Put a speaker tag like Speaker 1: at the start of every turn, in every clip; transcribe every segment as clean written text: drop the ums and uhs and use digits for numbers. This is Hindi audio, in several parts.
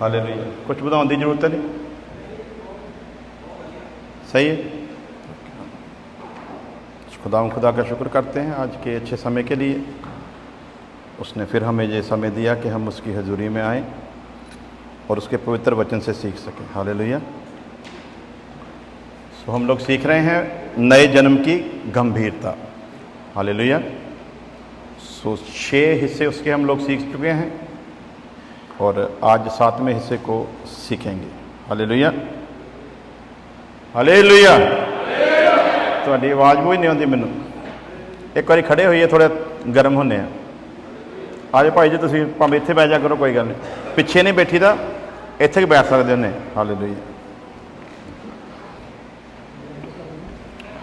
Speaker 1: हालेलुया। कुछ बताने की जरूरत नहीं, सही है। खुदा का शुक्र करते हैं आज के अच्छे समय के लिए। उसने फिर हमें ये समय दिया कि हम उसकी हजूरी में आएँ और उसके पवित्र वचन से सीख सकें। हालेलुया। सो हम लोग सीख रहे हैं नए जन्म की गंभीरता। हालेलुया। सो 6 हिस्से उसके हम लोग सीख चुके हैं और आज 7वें हिस्से को सीखेंगे। Hallelujah, hallelujah. थोड़ी आवाज़ भी नहीं आती मैनू। एक बार खड़े होइए, थोड़े गर्म होने हैं। आज भाई जी तुसीं भावें इत्थे बैठ जा करो, कोई गल नहीं, पिछे नहीं बैठी दा, इत्थे बैठ सकते होने। Hallelujah,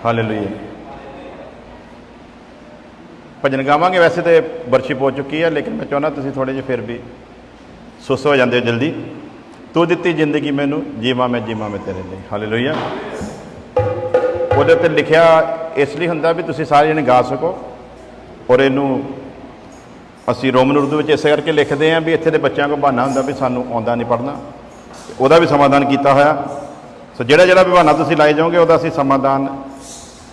Speaker 1: hallelujah. भजन गावांगे। वैसे तो बरशिप हो चुकी है, लेकिन मैं चाहना तुसीं थोड़े जे फिर भी सुस्त हो जाते हो जल्दी। तू दित्ती जिंदगी मैनू, जीवा मैं तेरे लिए। हालेलुया। ਉਹਦੇ ਉੱਤੇ लिखिया इसलिए होंदा भी तुसीं सारे जने गा सको। और इनू असीं रोमन उर्दू में इस करके लिखते हैं भी इत्थे दे बच्चों को बहाना होंदा भी सानू आउंदा नहीं पढ़ना, ਉਹਦਾ भी समाधान किया होया। सो ਜਿਹੜਾ भी बहाना तुसीं लाए जाओगे ਉਹਦਾ असीं समाधान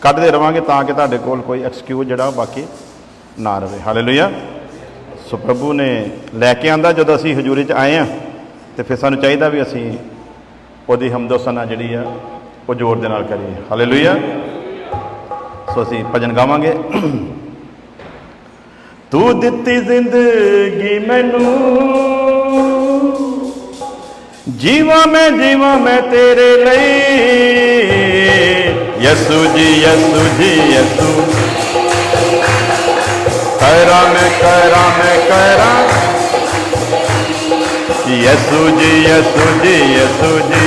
Speaker 1: कढ़ते रहांगे ताकि तुहाडे कोल कोई एक्सक्यूज जिहड़ा बाकी ना रहे। हालेलुया। सो प्रभु ने लैके आंदा जदों असीं हजूरी च आए हैं तो फिर सानू चाहिए भी असीं ਉਹਦੀ हमदोसना जिहड़ी आ वो जोर दे नाल करिए। हालेलुया। सो असीं भजन गावांगे। तू दित्ती जिंदगी मैनू, जीवा मैं तेरे लिए। यसू जी यसू जी यसू, करा मैं यसू जी यसू जी यसू जी,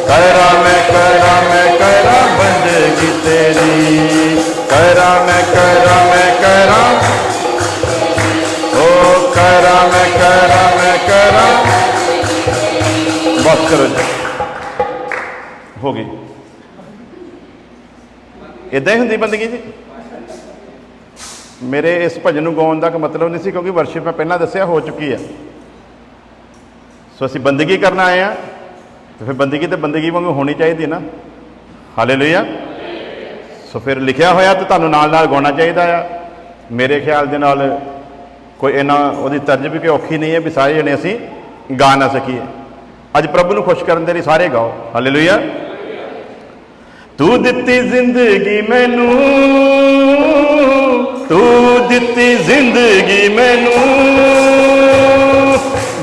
Speaker 1: करा मैं बंदगी तेरी। करा मैं ओ करा मैं बस करो जी, हो गई। इदा ही होंगी बंदगी जी। मेरे इस भजन को गाने का मतलब नहीं सी, क्योंकि वर्शिप मैं पहला दसिया हो चुकी है। सो असीं बंदगी करना आए हैं तो फिर बंदगी तो बंदगी वांगू होनी चाहिए ना। हालेलुया। सो फिर लिखिया होया तो तुहानू नाल नाल गाना चाहिए आ। मेरे ख्याल दे नाल कोई इन्ना उहदी तर्ज भी कोई औखी नहीं है भी सारे जने असीं गा ना सकीए। अज प्रभु नू खुश करने के लिए सारे गाओ। हालेलुया। तू दित्ती जिंदगी मैनू, तू दित्ती जिंदगी मैनू,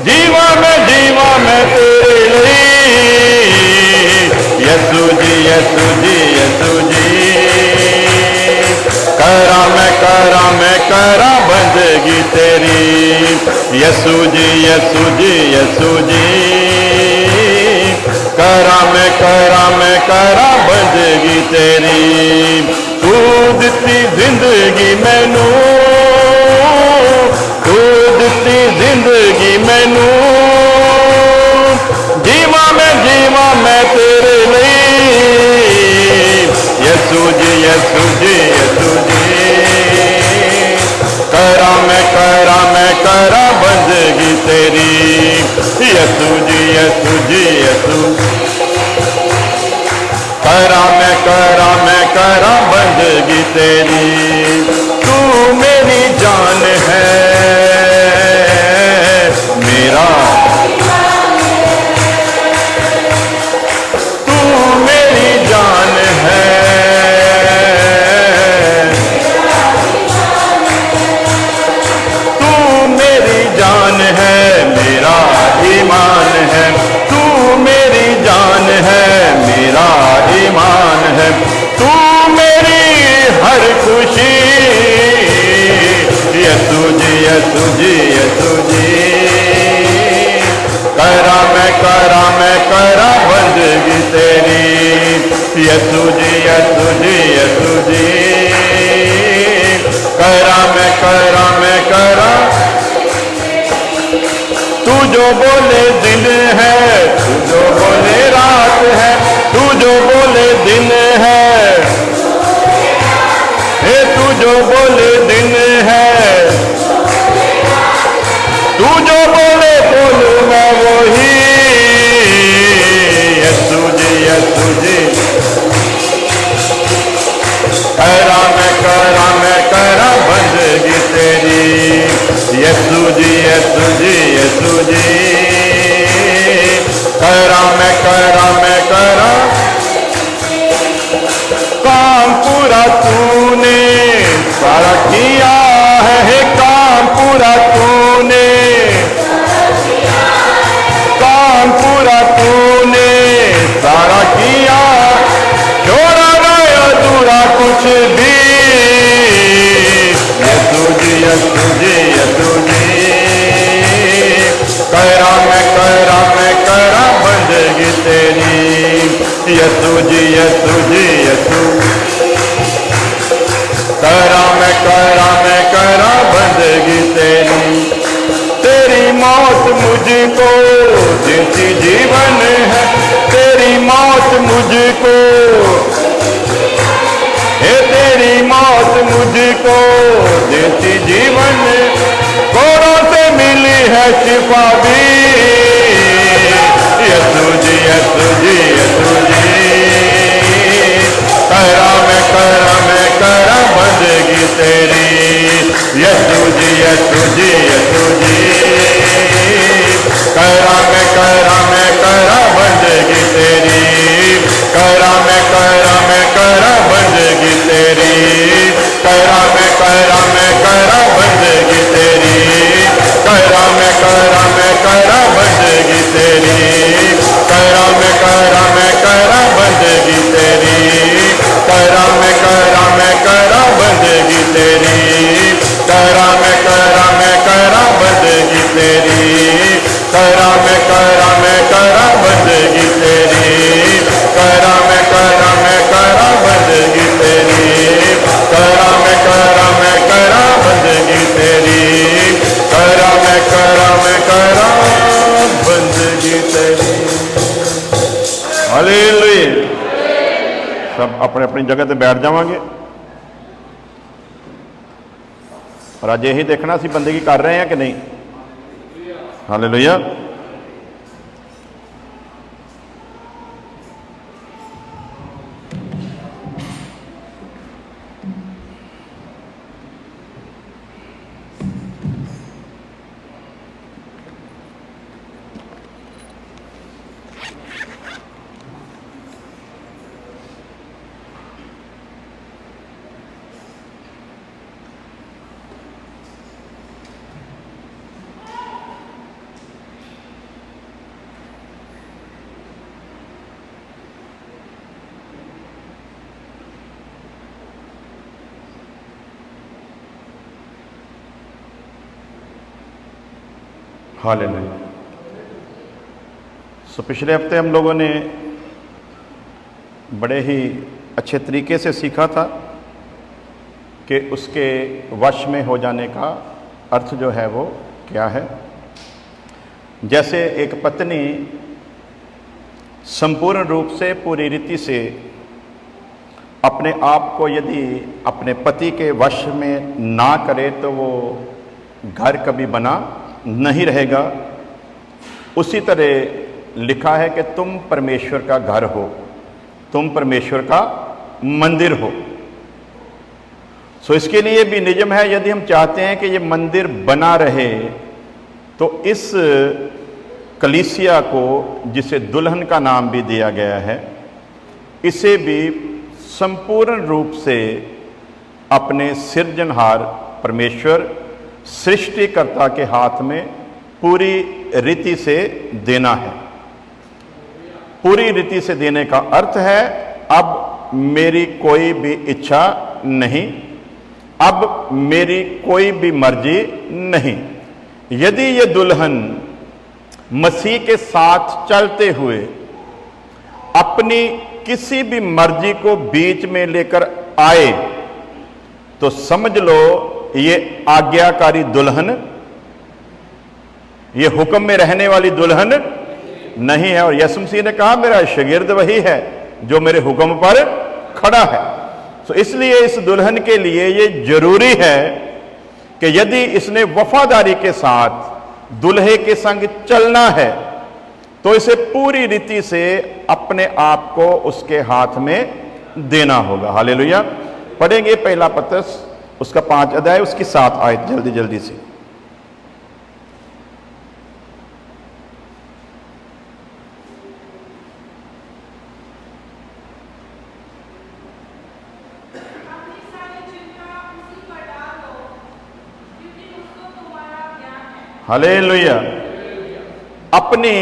Speaker 1: जीवा मैं तेरे लिए। यसू जी यसू जी यसू जी, करा मैं बंदगी तेरी। यसू जी यसू जी यसू जी, करा मैं बंदगी तेरी। तू दित्ती जिंदगी मैनू, तू दित्ती जिंदगी मैनू, जीवा मैं तेरे लिए। यसू जी यसू जी यसू जी, करा मैं बंदगी तेरी। यसू जी यसू जी यसू, करा मैं बंदगी तेरी। तू मेरी जान है मेरा, तू मेरी जान है, तू मेरी जान है, मेरा ईमान है। तू मेरी जान है, मेरा ईमान है। तू मेरी हर खुशी। यसू जी यसू जी यसू जी, करा मैं बंदगी तेरी। यसू जी यसू जी यसू जी, करा मैं तू जो बोले दिन है, तू जो बोले रात है, तू जो बोले दिन है, हे तू जो बोले दिन है, तू जो बोले बोलू मैं वही। यीशु जी करा बंदगी तेरी। यीशु जी करा काम पूरा तूने सारा किया है, काम पूरा तूने, काम पूरा तूने सारा किया, छोड़ा नहीं अधूरा कुछ भी। यीशु जी करा बंदगी तेरी। यीशु जी करा बंदगी तेरी। तेरी मौत मुझको देती जीवन है, तेरी मौत मुझको, हे तेरी मौत मुझको देती जीवन, कोरों से मिली है शिफा भी। यीशु जी करा बंदगी तेरी। यीशु जी करा बंदगी तेरी। करा बंदगी तेरी। करा बंदगी तेरी। करा बंदगी तेरी। करा बंदगी तेरी। करा बंदगी तेरी। करा बंदगी तेरी। करा बंदगी तेरी। करा बंदगी तेरी। करा बंदगी तेरी। करा बंदगी तेरी। हालेलुया। सब अपने अपनी जगह पे बैठ जावांगे और आज यही देखना सी बंदगी कर रहे हैं कि नहीं। हालेलुया। हालेलुया। सो पिछले हफ्ते हम लोगों ने बड़े ही अच्छे तरीके से सीखा था कि उसके वश में हो जाने का अर्थ जो है वो क्या है। जैसे एक पत्नी संपूर्ण रूप से पूरी रीति से अपने आप को यदि अपने पति के वश में ना करे तो वो घर कभी बना नहीं रहेगा। उसी तरह लिखा है कि तुम परमेश्वर का घर हो, तुम परमेश्वर का मंदिर हो। सो इसके लिए भी नियम है, यदि हम चाहते हैं कि ये मंदिर बना रहे तो इस कलीसिया को, जिसे दुल्हन का नाम भी दिया गया है, इसे भी संपूर्ण रूप से अपने सृजनहार परमेश्वर सृष्टिकर्ता के हाथ में पूरी रीति से देना है। पूरी रीति से देने का अर्थ है अब मेरी कोई भी इच्छा नहीं, अब मेरी कोई भी मर्जी नहीं। यदि ये दुल्हन मसीह के साथ चलते हुए अपनी किसी भी मर्जी को बीच में लेकर आए तो समझ लो ये आज्ञाकारी दुल्हन, ये हुक्म में रहने वाली दुल्हन नहीं है। और यीशु मसीह ने कहा मेरा शागिर्द वही है जो मेरे हुक्म पर खड़ा है। तो इसलिए इस दुल्हन के लिए ये जरूरी है कि यदि इसने वफादारी के साथ दुल्हे के संग चलना है, तो इसे पूरी रीति से अपने आप को उसके हाथ में देना होगा। हालेलुया। पढ़ेंगे पहला पत्रस उसका 5 अध्याय उसकी 7 आयत जल्दी जल्दी से। हालेलुया। अपनी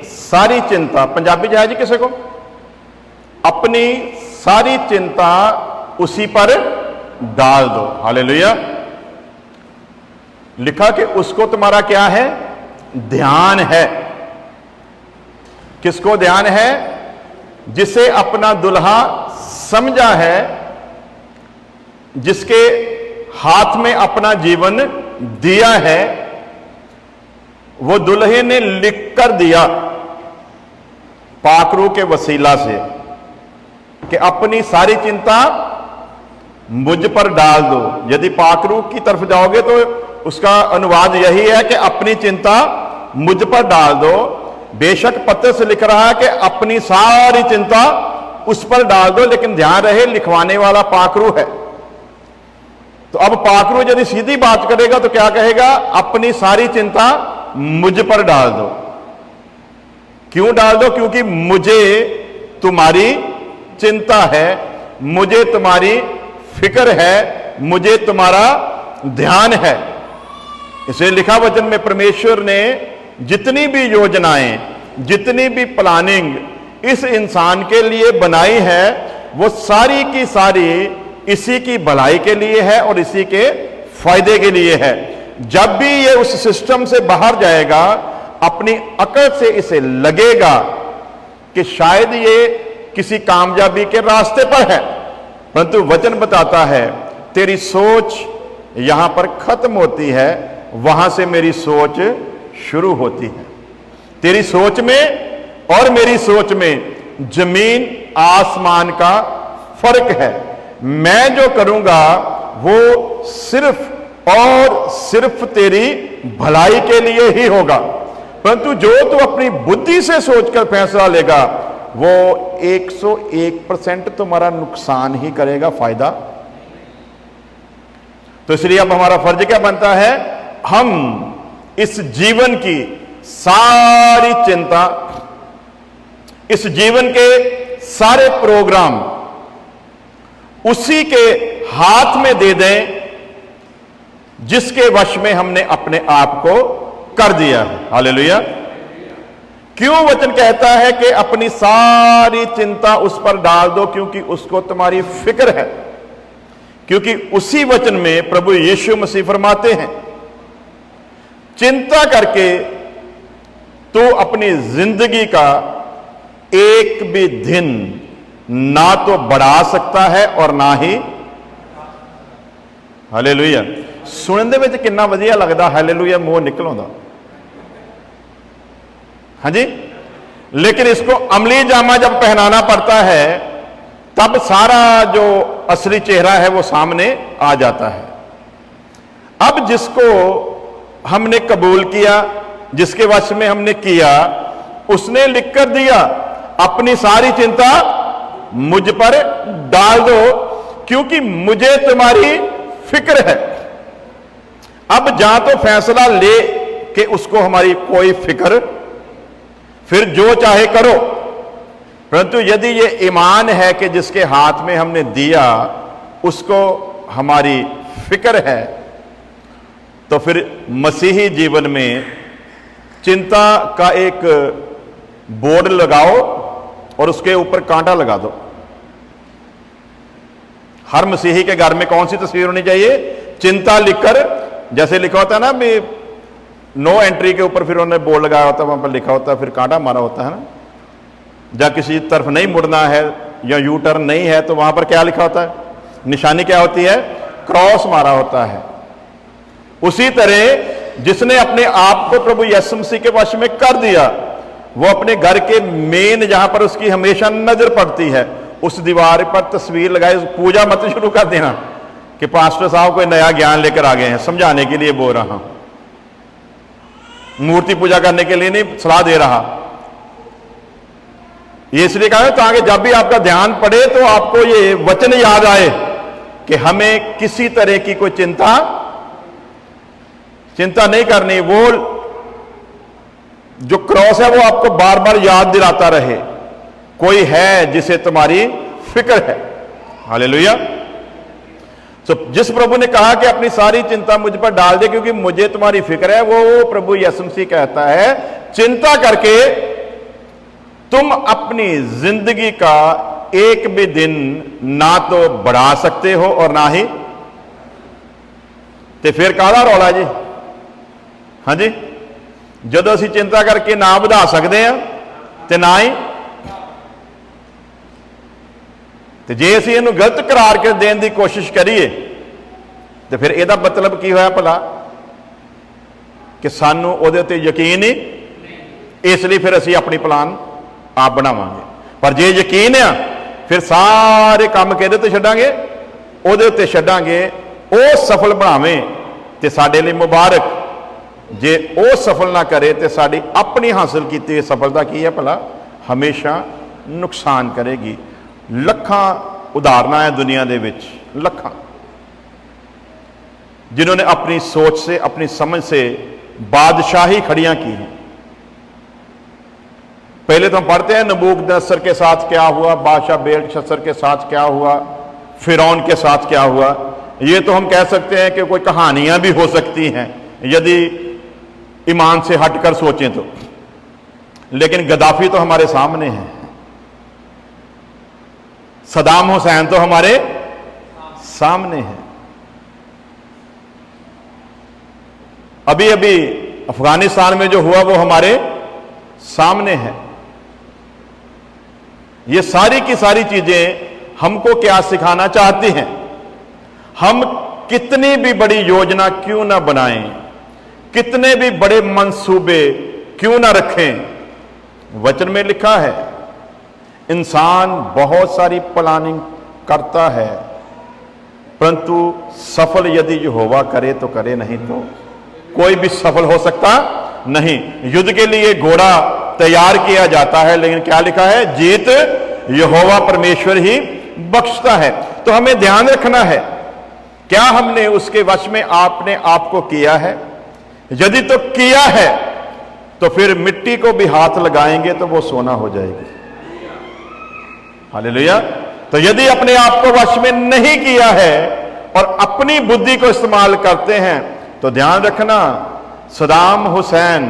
Speaker 1: सारी चिंता, पंजाबी जाए जी किसी को, अपनी सारी चिंता उसी पर डाल दो। हालेलुया। लिखा कि उसको तुम्हारा क्या है? ध्यान है। किसको ध्यान है? जिसे अपना दुल्हा समझा है, जिसके हाथ में अपना जीवन दिया है, वो दुल्हे ने लिख कर दिया पाकरू के वसीला से कि अपनी सारी चिंता मुझ पर डाल दो। यदि पाकरू की तरफ जाओगे तो उसका अनुवाद यही है कि अपनी चिंता मुझ पर डाल दो। बेशक पत्र से लिख रहा है कि अपनी सारी चिंता उस पर डाल दो, लेकिन ध्यान रहे लिखवाने वाला पाकरू है। तो अब पाकरू यदि सीधी बात करेगा तो क्या कहेगा? अपनी सारी चिंता मुझ पर डाल दो। क्यों डाल दो? क्योंकि मुझे तुम्हारी चिंता है, मुझे तुम्हारी फिक्र है, मुझे तुम्हारा ध्यान है। इसे लिखा वचन में परमेश्वर ने जितनी भी योजनाएं, जितनी भी प्लानिंग इस इंसान के लिए बनाई है, वो सारी की सारी इसी की भलाई के लिए है और इसी के फायदे के लिए है। जब भी ये उस सिस्टम से बाहर जाएगा, अपनी अकल से इसे लगेगा कि शायद ये किसी कामयाबी के रास्ते पर है, परंतु वचन बताता है तेरी सोच यहां पर खत्म होती है, वहां से मेरी सोच शुरू होती है। तेरी सोच में और मेरी सोच में जमीन आसमान का फर्क है। मैं जो करूंगा वो सिर्फ और सिर्फ तेरी भलाई के लिए ही होगा, परंतु जो तू अपनी बुद्धि से सोचकर फैसला लेगा वो 101% तुम्हारा नुकसान ही करेगा, फायदा। तो इसलिए अब हमारा फर्ज क्या बनता है? हम इस जीवन की सारी चिंता, इस जीवन के सारे प्रोग्राम उसी के हाथ में दे दें जिसके वश में हमने अपने आप को कर दिया है। हालेलुया। क्यों वचन कहता है कि अपनी सारी चिंता उस पर डाल दो? क्योंकि उसको तुम्हारी फिक्र है। क्योंकि उसी वचन में प्रभु यीशु मसीह फरमाते हैं, चिंता करके तो अपनी जिंदगी का एक भी दिन ना तो बढ़ा सकता है और ना ही। हालेलुया। सुनने में कितना वधिया लगता, हालेलुया, मुंह निकल आਉਂਦਾ। हाँ जी। लेकिन इसको अमली जामा जब पहनाना पड़ता है तब सारा जो असली चेहरा है वो सामने आ जाता है। अब जिसको हमने कबूल किया, जिसके वश में हमने किया, उसने लिख कर दिया अपनी सारी चिंता मुझ पर डाल दो क्योंकि मुझे तुम्हारी फिक्र है। अब जा तो फैसला ले कि उसको हमारी कोई फिक्र, फिर जो चाहे करो, परंतु यदि ये ईमान है कि जिसके हाथ में हमने दिया उसको हमारी फिक्र है, तो फिर मसीही जीवन में चिंता का एक बोर्ड लगाओ और उसके ऊपर कांटा लगा दो। हर मसीही के घर में कौन सी तस्वीर होनी चाहिए? चिंता लिखकर, जैसे लिखा होता है ना भी नो एंट्री के ऊपर फिर उन्होंने बोर्ड लगाया होता है, वहां पर लिखा होता है, फिर कांटा मारा होता है ना। जब किसी तरफ नहीं मुड़ना है या यू टर्न नहीं है तो वहां पर क्या लिखा होता है? निशानी क्या होती है? क्रॉस मारा होता है। उसी तरह जिसने अपने आप को प्रभु यीशु मसीह के वश में कर दिया, वो अपने घर के मेन जहां पर उसकी हमेशा नजर पड़ती है उस दीवार पर तस्वीर लगाए। पूजा मत शुरू कर देना कि पास्टर साहब कोई नया ज्ञान लेकर आ गए हैं, समझाने के लिए बोल रहा हूं। मूर्ति पूजा करने के लिए नहीं सलाह दे रहा। ये इसलिए कहा है ताकि जब भी आपका ध्यान पड़े तो आपको ये वचन याद आए कि हमें किसी तरह की कोई चिंता नहीं करनी। वो जो क्रॉस है वो आपको बार बार याद दिलाता रहे, कोई है जिसे तुम्हारी फिक्र है। हालेलुया। तो जिस प्रभु ने कहा कि अपनी सारी चिंता मुझ पर डाल दे क्योंकि मुझे तुम्हारी फिक्र है, वो प्रभु यीशु मसीह कहता है चिंता करके तुम अपनी जिंदगी का एक भी दिन ना तो बढ़ा सकते हो और ना ही ते फिर काहदा रौला जी। हाँ जी, ਜਦੋਂ ਅਸੀਂ चिंता करके ना ਵਧਾ सकते हैं तो ना ही ਤੇ ਜੇ ਅਸੀਂ ਇਹਨੂੰ ਗਲਤ ਕਰਾਰ ਕੇ ਦੇਣ ਦੀ ਕੋਸ਼ਿਸ਼ ਕਰੀਏ ਤੇ ਫਿਰ ਇਹਦਾ ਮਤਲਬ ਕੀ ਹੋਇਆ ਭਲਾ ਕਿ ਸਾਨੂੰ ਉਹਦੇ ਉੱਤੇ ਯਕੀਨ ਹੀ, ਇਸ ਲਈ ਫਿਰ ਅਸੀਂ ਆਪਣੀ ਪਲਾਨ ਆਪ ਬਣਾਵਾਂਗੇ। ਪਰ ਜੇ ਯਕੀਨ ਆ ਫਿਰ ਸਾਰੇ ਕੰਮ ਕਿਹਦੇ ਤੇ ਛੱਡਾਂਗੇ, ਉਹਦੇ ਉੱਤੇ ਛੱਡਾਂਗੇ। ਉਹ ਸਫਲ ਬਣਾਵੇ ਤੇ ਸਾਡੇ ਲਈ ਮੁਬਾਰਕ, ਜੇ ਉਹ ਸਫਲ ਨਾ ਕਰੇ ਤੇ ਸਾਡੀ ਆਪਣੀ ਹਾਸਲ ਕੀਤੀ ਹੋਈ ਸਫਲਤਾ ਕੀ ਹੈ ਭਲਾ ਹਮੇਸ਼ਾ ਨੁਕਸਾਨ ਕਰੇਗੀ। ਲੱਖਾਂ ਉਦਾਹਰਨਾਂ ਹੈ ਦੁਨੀਆ ਦੇ ਵਿੱਚ, ਲੱਖਾਂ, जिन्होंने अपनी सोच से अपनी समझ से बादशाही खड़ियां की हैं। पहले तो हम पढ़ते हैं नबूकदनेस्सर के साथ क्या हुआ, बादशाह बेलशस्सर के साथ क्या हुआ, फिरौन के साथ क्या हुआ। ये तो हम कह सकते हैं कि कोई कहानियां भी हो सकती हैं यदि ईमान से हटकर सोचें तो, लेकिन गद्दाफी तो हमारे सामने है, सदाम हुसैन तो हमारे सामने है। अभी अभी अफगानिस्तान में जो हुआ वो हमारे सामने है। ये सारी की सारी चीजें हमको क्या सिखाना चाहती हैं? हम कितनी भी बड़ी योजना क्यों ना बनाएं, कितने भी बड़े मंसूबे क्यों ना रखें, वचन में लिखा है इंसान बहुत सारी प्लानिंग करता है परंतु सफल यदि यहोवा करे तो करे, नहीं तो कोई भी सफल हो सकता नहीं। युद्ध के लिए घोड़ा तैयार किया जाता है लेकिन क्या लिखा है, जीत यहोवा परमेश्वर ही बख्शता है। तो हमें ध्यान रखना है क्या हमने उसके वश में आपने आपको किया है। यदि तो किया है तो फिर मिट्टी को भी हाथ लगाएंगे तो वो सोना हो जाएगी। हालेलुया। तो यदि अपने आप को वश में नहीं किया है और अपनी बुद्धि को इस्तेमाल करते हैं तो ध्यान रखना, सदाम हुसैन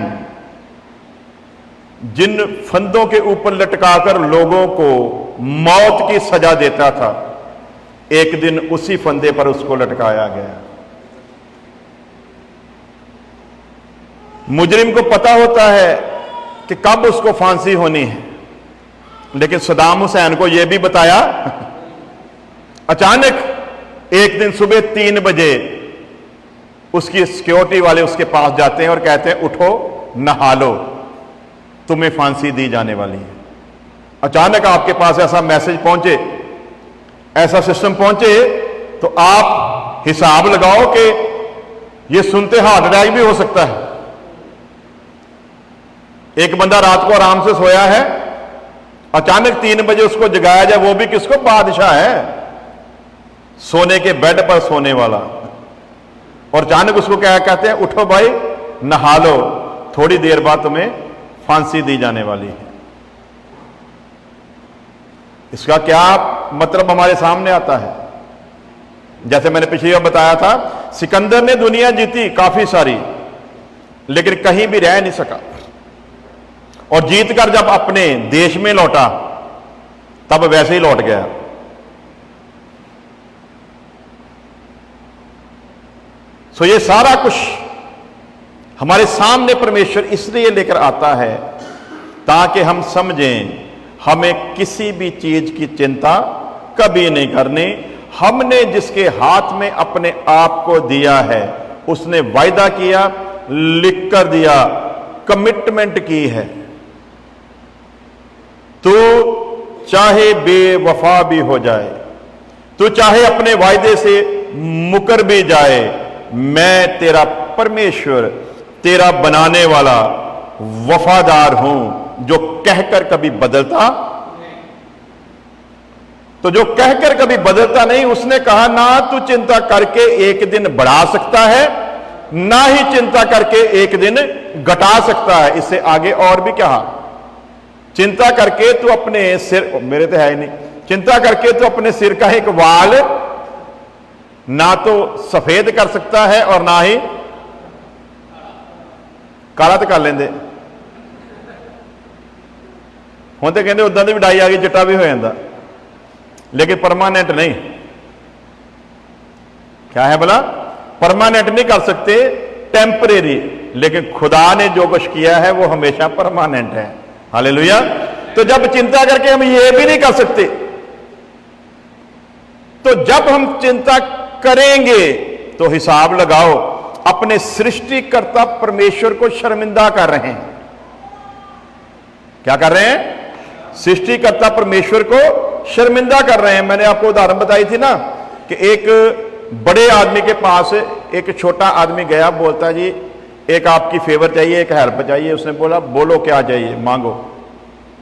Speaker 1: जिन फंदों के ऊपर लटकाकर लोगों को मौत की सजा देता था, एक दिन उसी फंदे पर उसको लटकाया गया। मुजरिम को पता होता है कि कब उसको फांसी होनी है, लेकिन सदाम हुसैन को यह भी बताया। अचानक एक दिन सुबह 3 बजे उसकी सिक्योरिटी वाले उसके पास जाते हैं और कहते हैं उठो नहा लो, तुम्हें फांसी दी जाने वाली है। अचानक आपके पास ऐसा मैसेज पहुंचे, ऐसा सिस्टम पहुंचे तो आप हिसाब लगाओ कि यह सुनते हार्ट अटैक भी हो सकता है। एक बंदा रात को आराम से सोया है, अचानक 3 बजे उसको जगाया जाए, वो भी किसको, बादशाह है, सोने के बेड पर सोने वाला, और अचानक उसको क्या कहते हैं, उठो भाई नहा लो, थोड़ी देर बाद तुम्हें फांसी दी जाने वाली है। इसका क्या मतलब हमारे सामने आता है। जैसे मैंने पिछली बार बताया था, सिकंदर ने दुनिया जीती काफी सारी, लेकिन कहीं भी रह नहीं सका, और जीतकर जब अपने देश में लौटा तब वैसे ही लौट गया। सो ये सारा कुछ हमारे सामने परमेश्वर इसलिए लेकर आता है ताकि हम समझें हमें किसी भी चीज की चिंता कभी नहीं करनी। हमने जिसके हाथ में अपने आप को दिया है उसने वायदा किया, लिख कर दिया, कमिटमेंट की है। तो चाहे बेवफा भी हो जाए, तो चाहे अपने वायदे से मुकर भी जाए, मैं तेरा परमेश्वर तेरा बनाने वाला वफादार हूं, जो कहकर कभी बदलता। तो जो कहकर कभी बदलता नहीं, उसने कहा ना तू चिंता करके एक दिन बढ़ा सकता है, ना ही चिंता करके एक दिन घटा सकता है। इससे आगे और भी कहा, चिंता करके तू अपने सिर, मेरे तो है ही नहीं, चिंता करके तू अपने सिर का एक वाल ना तो सफेद कर सकता है और ना ही काला तो कर लेंदे। हुण तो कहते उदां दी वडाई आ गई, चिट्टा भी हो जाता, लेकिन परमानेंट नहीं। क्या है बोला? परमानेंट नहीं कर सकते, टेम्परेरी। लेकिन खुदा ने जो कुछ किया है वो हमेशा परमानेंट है। हालेलुया। तो जब चिंता करके हम ये भी नहीं कर सकते, तो जब हम चिंता करेंगे तो हिसाब लगाओ, अपने सृष्टिकर्ता परमेश्वर को शर्मिंदा कर रहे हैं। क्या कर रहे हैं? सृष्टिकर्ता परमेश्वर को शर्मिंदा कर रहे हैं। मैंने आपको उदाहरण बताई थी ना कि एक बड़े आदमी के पास एक छोटा आदमी गया, बोलता जी एक आपकी फेवर चाहिए, एक हेल्प चाहिए। उसने बोला बोलो क्या चाहिए, मांगो,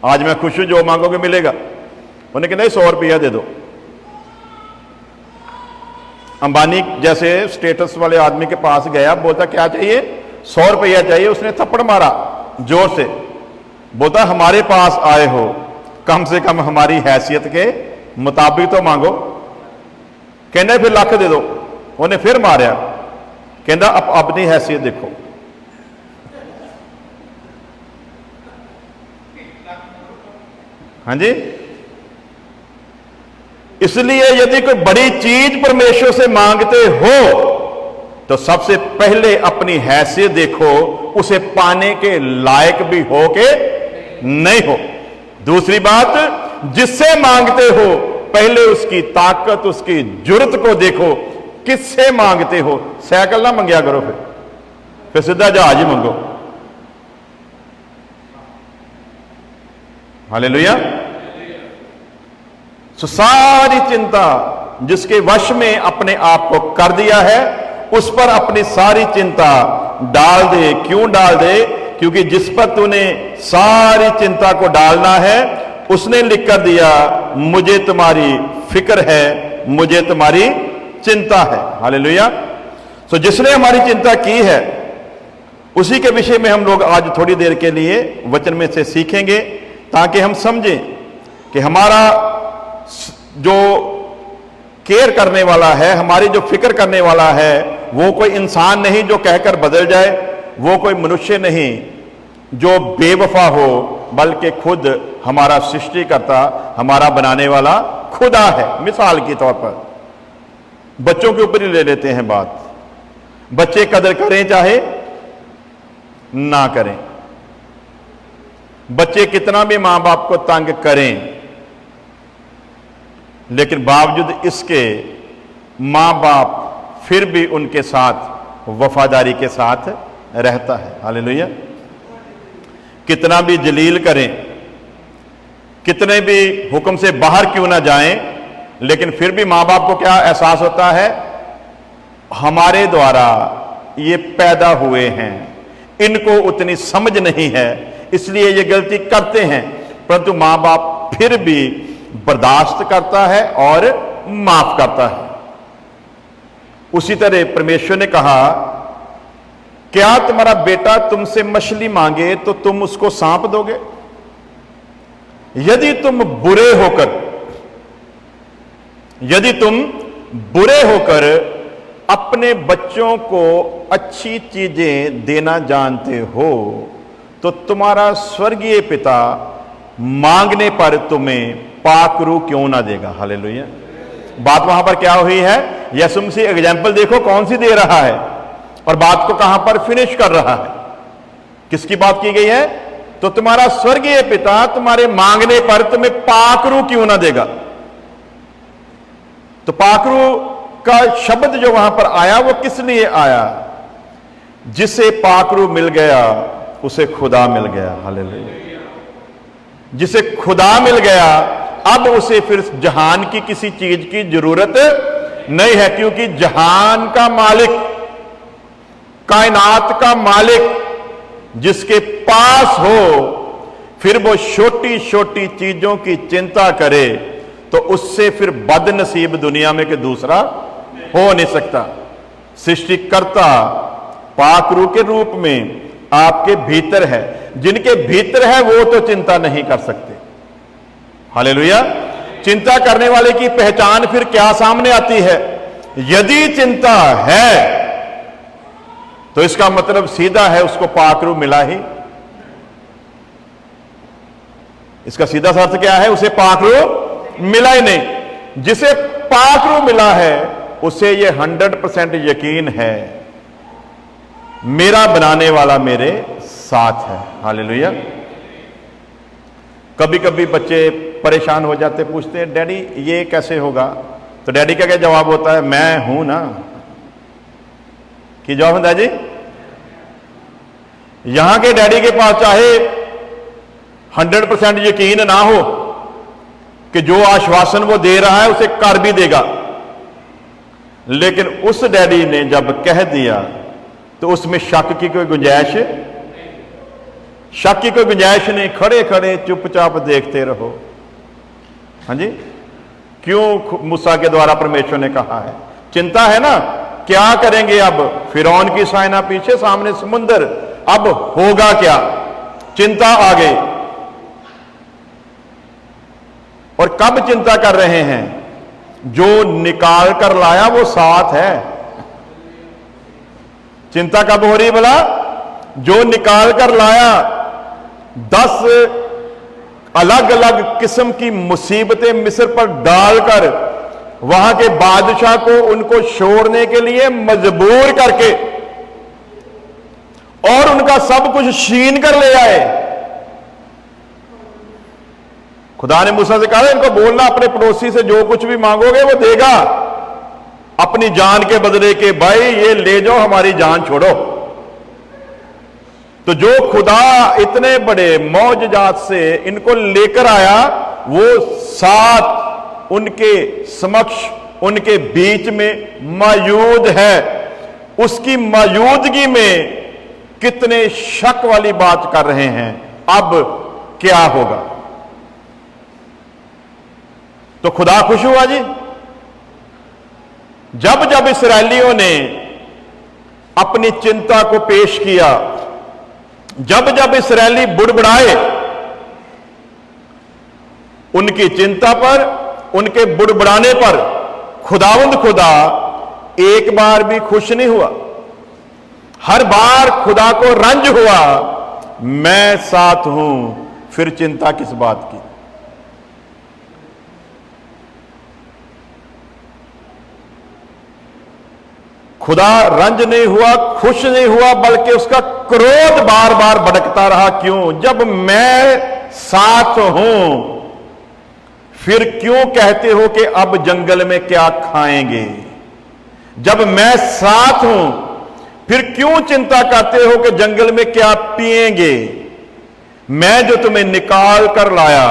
Speaker 1: आज मैं खुश हूं, जो मांगोगे मिलेगा। उन्होंने कहा नहीं 100 रुपया दे दो। अंबानी जैसे स्टेटस वाले आदमी के पास गया, बोलता क्या चाहिए? 100 रुपया चाहिए। उसने थप्पड़ मारा जोर से, बोलता हमारे पास आए हो, कम से कम हमारी हैसियत के मुताबिक तो मांगो। कहना फिर लाख दे दो। उन्हें फिर मारा, कहना अब अपनी हैसियत देखो। हाँ जी, इसलिए यदि कोई बड़ी चीज परमेश्वर से मांगते हो तो सबसे पहले अपनी हैसियत देखो, उसे पाने के लायक भी हो के नहीं हो। दूसरी बात, जिससे मांगते हो पहले उसकी ताकत, उसकी जुर्रत को देखो, किससे मांगते हो। साइकिल ना मंगया करो, फिर सीधा जहाज ही मंगो। हालेलुया। सो सारी चिंता जिसके वश में अपने आप को कर दिया है, उस पर अपनी सारी चिंता डाल दे। क्यों डाल दे? क्योंकि जिस पर तूने सारी चिंता को डालना है, उसने लिख कर दिया मुझे तुम्हारी फिक्र है, मुझे तुम्हारी चिंता है। हालेलुया। सो जिसने हमारी चिंता की है, उसी के विषय में हम लोग आज थोड़ी देर के लिए वचन में से सीखेंगे, ताकि हम समझें कि हमारा जो केयर करने वाला है, हमारी जो फिक्र करने वाला है, वो कोई इंसान नहीं जो कहकर बदल जाए, वो कोई मनुष्य नहीं जो बेवफा हो, बल्कि खुद हमारा सृष्टिकर्ता, हमारा बनाने वाला खुदा है। मिसाल के तौर पर बच्चों के ऊपर ही ले लेते हैं बात। बच्चे कदर करें चाहे ना करें, बच्चे कितना भी मां बाप को तंग करें, लेकिन बावजूद इसके मां बाप फिर भी उनके साथ वफादारी के साथ रहता है। हालेलुया। कितना भी जलील करें, कितने भी हुक्म से बाहर क्यों ना जाएं, लेकिन फिर भी मां बाप को क्या एहसास होता है? हमारे द्वारा ये पैदा हुए हैं, इनको उतनी समझ नहीं है, इसलिए ये गलती करते हैं, परंतु मां बाप फिर भी बर्दाश्त करता है और माफ करता है। उसी तरह परमेश्वर ने कहा, क्या तुम्हारा बेटा तुमसे मछली मांगे तो तुम उसको सांप दोगे? यदि तुम बुरे होकर अपने बच्चों को अच्छी चीजें देना जानते हो, तो तुम्हारा स्वर्गीय पिता मांगने पर तुम्हें पाकरू क्यों ना देगा। हालेलुया। बात वहां पर क्या हुई है? यीशु मसीह एग्जाम्पल देखो कौन सी दे रहा है और बात को कहां पर फिनिश कर रहा है। किसकी बात की गई है? तो तुम्हारा स्वर्गीय पिता तुम्हारे मांगने पर तुम्हें पाकरू क्यों ना देगा। तो पाकरू का शब्द जो वहां पर आया, वो किस लिए आया? जिसे पाकरू मिल गया उसे खुदा मिल गया। हालेलुया। जिसे खुदा मिल गया, अब उसे फिर जहान की किसी चीज की जरूरत नहीं है, क्योंकि जहान का मालिक कायनात का मालिक जिसके पास हो, फिर वो छोटी छोटी चीजों की चिंता करे, तो उससे फिर बदनसीब दुनिया में कि दूसरा हो नहीं सकता। सृष्टिकर्ता पाक रूह के रूप में आपके भीतर है, जिनके भीतर है वो तो चिंता नहीं कर सकते। हालेलुया। चिंता करने वाले की पहचान फिर क्या सामने आती है? यदि चिंता है तो इसका मतलब सीधा है उसको पाक रूह मिला ही। इसका सीधा सा अर्थ क्या है? उसे पाक रूह मिला ही नहीं। जिसे पाक रूह मिला है उसे ये 100% यकीन है, मेरा बनाने वाला मेरे साथ है। हालेलुया। कभी कभी बच्चे परेशान हो जाते, पूछते हैं डैडी ये कैसे होगा? तो डैडी का क्या जवाब होता है? मैं हूं ना। कि जवाब है जी? यहां के डैडी के पास चाहे 100% यकीन ना हो कि जो आश्वासन वो दे रहा है उसे कर भी देगा, लेकिन उस डैडी ने जब कह दिया तो उसमें शक की कोई गुंजाइश नहीं। खड़े खड़े चुपचाप देखते रहो। हाँ जी, क्यों मूसा के द्वारा परमेश्वर ने कहा है? चिंता है ना, क्या करेंगे अब? फिरौन की साइना पीछे, सामने समुंदर, अब होगा क्या? चिंता आ गई। और कब चिंता कर रहे हैं? जो निकाल कर लाया वो साथ है। चिंता कब हो रही भला? जो निकाल कर लाया। 10 अलग अलग किस्म की मुसीबतें मिस्र पर डालकर वहां के बादशाह को उनको छोड़ने के लिए मजबूर करके और उनका सब कुछ छीन कर ले आए। खुदा ने मूसा से कहा इनको बोलना अपने पड़ोसी से जो कुछ भी मांगोगे वो देगा, अपनी जान के बदले के भाई ये ले जाओ, हमारी जान छोड़ो। तो जो खुदा इतने बड़े मौजजात से इनको लेकर आया वो साथ उनके समक्ष, उनके बीच में मौजूद है। उसकी मौजूदगी में कितने शक वाली बात कर रहे हैं, अब क्या होगा? तो खुदा खुश हुआ जी जब जब इस्राएलियों ने अपनी चिंता को पेश किया, जब जब इस्राएली बुड़बुड़ाए, उनकी चिंता पर, उनके बुड़बुड़ाने पर खुदावंद खुदा एक बार भी खुश नहीं हुआ। हर बार खुदा को रंज हुआ, मैं साथ हूं, फिर चिंता किस बात की? खुदा रंज नहीं हुआ, खुश नहीं हुआ, बल्कि उसका क्रोध बार बार भड़कता रहा। क्यों? जब मैं साथ हूं, फिर क्यों कहते हो कि अब जंगल में क्या खाएंगे? जब मैं साथ हूं, फिर क्यों चिंता करते हो कि जंगल में क्या पिएंगे? मैं जो तुम्हें निकाल कर लाया,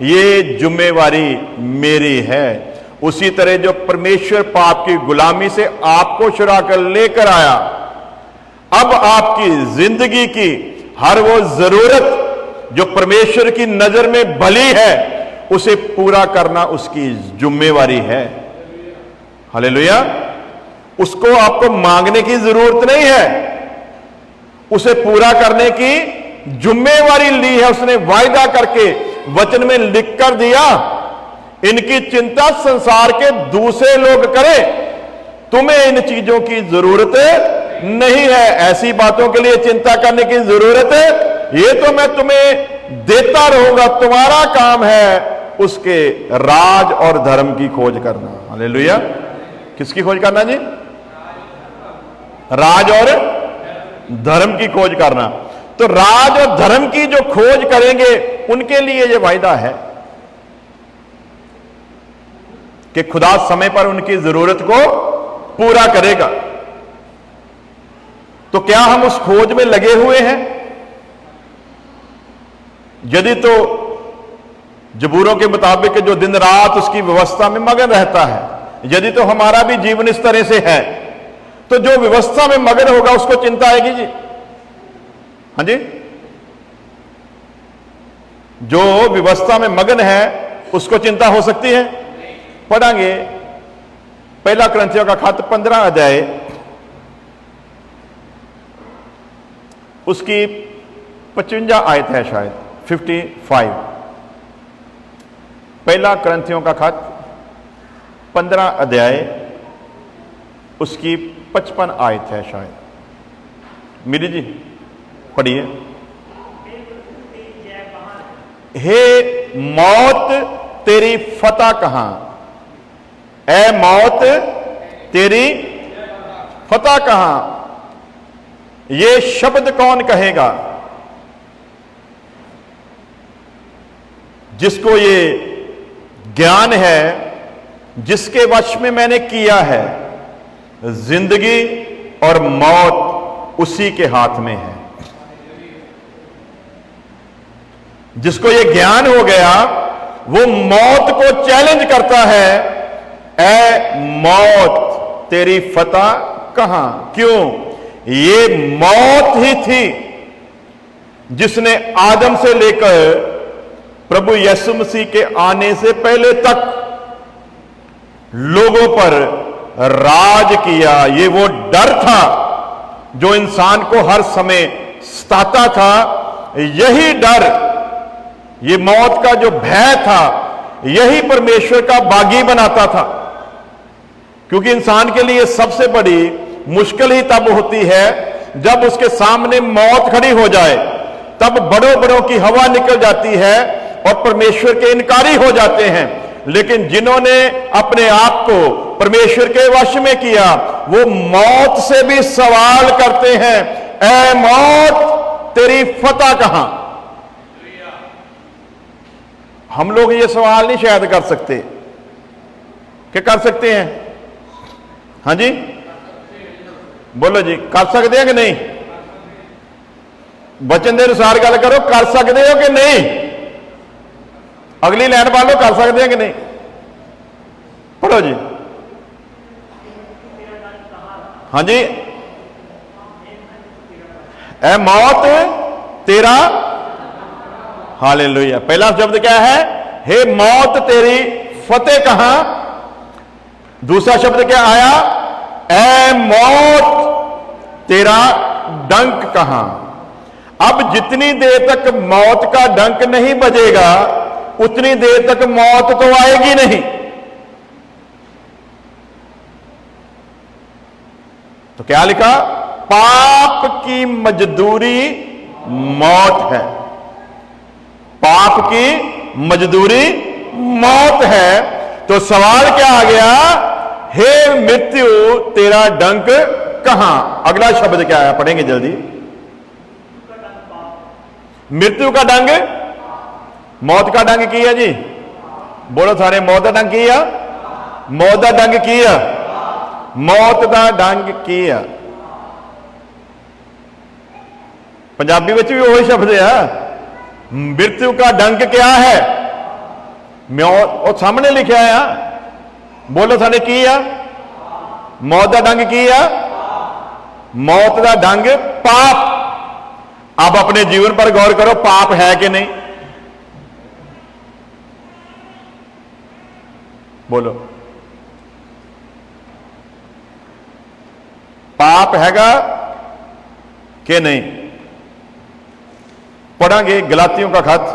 Speaker 1: ये जिम्मेवारी मेरी है। उसी तरह जो परमेश्वर पाप की गुलामी से आपको छुड़ा कर लेकर आया, अब आपकी जिंदगी की हर वो जरूरत जो परमेश्वर की नजर में भली है, उसे पूरा करना उसकी जिम्मेवारी है। हालेलुया। उसको आपको मांगने की जरूरत नहीं है, उसे पूरा करने की जिम्मेवारी ली है उसने, वायदा करके वचन में लिख कर दिया। इनकी चिंता संसार के दूसरे लोग करें, तुम्हें इन चीजों की जरूरत नहीं है। ऐसी बातों के लिए चिंता करने की जरूरत है, ये तो मैं तुम्हें देता रहूंगा। तुम्हारा काम है उसके राज और धर्म की खोज करना। हालेलुया। किसकी खोज करना जी? राज और धर्म की खोज करना। तो राज और धर्म की जो खोज करेंगे उनके लिए यह वायदा है कि खुदा समय पर उनकी जरूरत को पूरा करेगा। तो क्या हम उस खोज में लगे हुए हैं? यदि तो जबूरों के मुताबिक जो दिन रात उसकी व्यवस्था में मगन रहता है, यदि तो हमारा भी जीवन इस तरह से है, तो जो व्यवस्था में मगन होगा उसको चिंता आएगी जी। हाँ जी, जो व्यवस्था में मगन है उसको चिंता हो सकती है? पढ़ांगे पहला कुरिन्थियों का खत 15 अध्याय उसकी 55 आयत है, शायद 55। पहला कुरिन्थियों का खत 15 अध्याय उसकी 55 आयत है शायद। मिली जी पढ़िए। हे मौत तेरी फतह कहां, ए मौत तेरी फतह कहां, ये शब्द कौन कहेगा? जिसको ये ज्ञान है, जिसके वश में मैंने किया है, जिंदगी और मौत उसी के हाथ में है। जिसको ये ज्ञान हो गया वो मौत को चैलेंज करता है, ए मौत तेरी फतह कहां? क्यों? ये मौत ही थी जिसने आदम से लेकर प्रभु यीशु मसीह के आने से पहले तक लोगों पर राज किया। ये वो डर था जो इंसान को हर समय सताता था। यही डर, ये मौत का जो भय था, यही परमेश्वर का बागी बनाता था। क्योंकि इंसान के लिए सबसे बड़ी मुश्किल ही तब होती है जब उसके सामने मौत खड़ी हो जाए, तब बड़ों बड़ों की हवा निकल जाती है और परमेश्वर के इनकारी हो जाते हैं। लेकिन जिन्होंने अपने आप को परमेश्वर के वश में किया, वो मौत से भी सवाल करते हैं, ए मौत तेरी फतह कहां? हम लोग ये सवाल नहीं शायद कर सकते, क्या कर सकते हैं? हाँ जी बोलो जी, कर सकते हैं कि नहीं? वचन के अनुसार गल करो, कर सकते हो कि नहीं? अगली लाइन वालों कर सकते हैं कि नहीं? पढ़ो जी। हाँ जी, ए मौत तेरा, हालेलुया। पहला शब्द क्या है? हे मौत तेरी फतेह कहां? दूसरा शब्द क्या आया? ए मौत तेरा डंक कहां? अब जितनी देर तक मौत का डंक नहीं बजेगा उतनी देर तक मौत तो आएगी नहीं। तो क्या लिखा? पाप की मजदूरी मौत है। पाप की मजदूरी मौत है। तो सवाल क्या आ गया? हे मृत्यु तेरा डंक कहां? अगला शब्द क्या है? पढ़ेंगे जल्दी। मृत्यु का डंग, मौत का डंग किया जी। बोलो सारे, मौत का डंग किया, मौत का डंग किया, मौत का डंग किया। पंजाबी में भी वही शब्द है। मृत्यु का डंक क्या है? मौत, और सामने लिखा है। बोलो सारे की है? मौत का डंग की है? मौत का डंग पाप। अब अपने जीवन पर गौर करो, पाप है कि नहीं? बोलो, पाप हैगा कि नहीं? पढ़ांगे गलातियों का खत,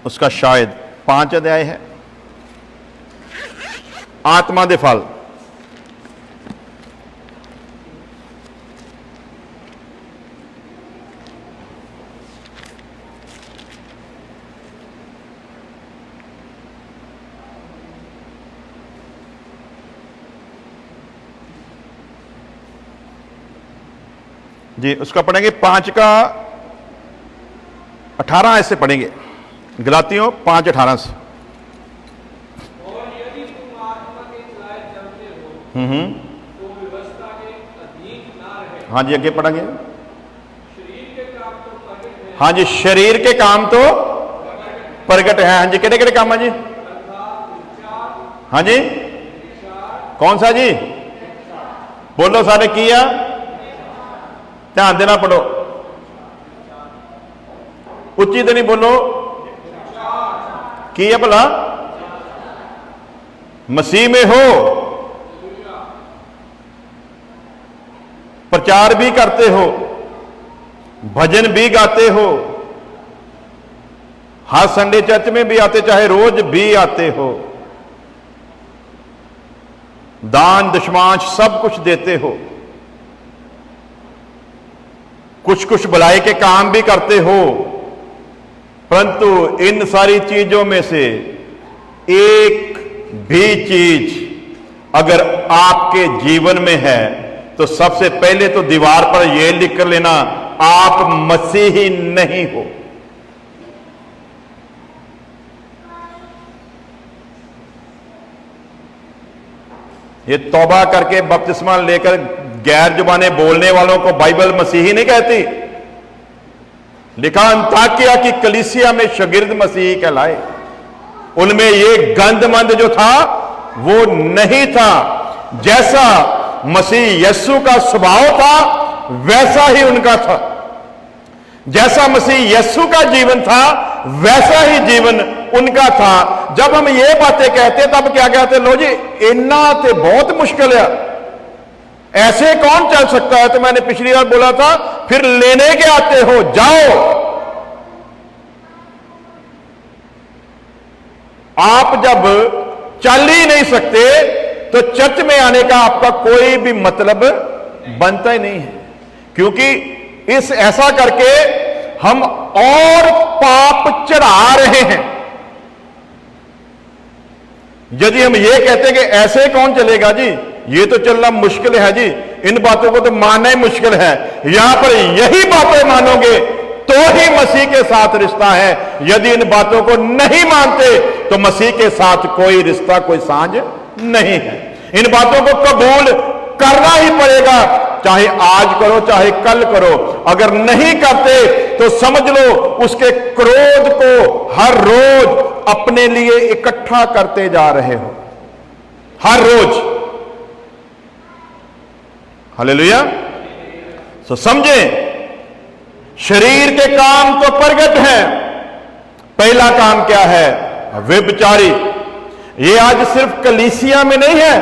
Speaker 1: उसका शायद 5 अध्याय है, आत्मा दे फल। जी उसका पढ़ेंगे 5 का 18 ऐसे पढ़ेंगे। गलातियों 5:18 से।
Speaker 2: और यदि तुम आत्मा के खिलाफ चलते हो तो व्यवस्था के अधीन ना रहे।
Speaker 1: हाँ जी आगे पढ़ेंगे।
Speaker 2: शरीर के काम तो प्रकट है।
Speaker 1: हाँ जी, शरीर के काम तो प्रकट है। हाँ जी, केड़े केड़े काम है जी? हाँ जी, कौन सा जी? बोलो सारे की आ, ध्यान देना पढ़ो, उच्ची तो नहीं बोलो, की है भला? मसीह में हो, प्रचार भी करते हो, भजन भी गाते हो, हर संडे चर्च में भी आते, चाहे रोज भी आते हो, दान दशमांश सब कुछ देते हो, कुछ कुछ भलाई के काम भी करते हो, परंतु इन सारी चीजों में से एक भी चीज अगर आपके जीवन में है तो सबसे पहले तो दीवार पर यह लिख कर लेना, आप मसीही नहीं हो। ये तौबा करके बपतिस्मा लेकर गैर जुबानें बोलने वालों को बाइबल मसीही नहीं कहती। लिखा अंताकिया की कलीसिया में शागिर्द मसीही कहलाए, उनमें ये गंदमंद जो था वो नहीं था। जैसा मसीह यीशु का स्वभाव था वैसा ही उनका था, जैसा मसीह यीशु का जीवन था वैसा ही जीवन उनका था। जब हम ये बातें कहते तब क्या कहते, लो जी इन्ना ते बहुत मुश्किल है, ऐसे कौन चल सकता है? तो मैंने पिछली बार बोला था, फिर लेने के आते हो, जाओ। आप जब चल ही नहीं सकते तो चर्च में आने का आपका कोई भी मतलब बनता ही नहीं है, क्योंकि इस ऐसा करके हम और पाप चढ़ा रहे हैं। यदि हम ये कहते हैं कि ऐसे कौन चलेगा जी, ये तो चलना मुश्किल है जी, इन बातों को तो मानना ही मुश्किल है, यहां पर यही बातें मानोगे तो ही मसीह के साथ रिश्ता है। यदि इन बातों को नहीं मानते तो मसीह के साथ कोई रिश्ता, कोई सांझ नहीं है। इन बातों को कबूल करना ही पड़ेगा, चाहे आज करो चाहे कल करो। अगर नहीं करते तो समझ लो उसके क्रोध को हर रोज अपने लिए इकट्ठा करते जा रहे हो, हर रोज। हालेलुया। तो समझें, शरीर के काम तो प्रगट हैं। पहला काम क्या है? व्यभिचारी। ये आज सिर्फ कलीसिया में नहीं है,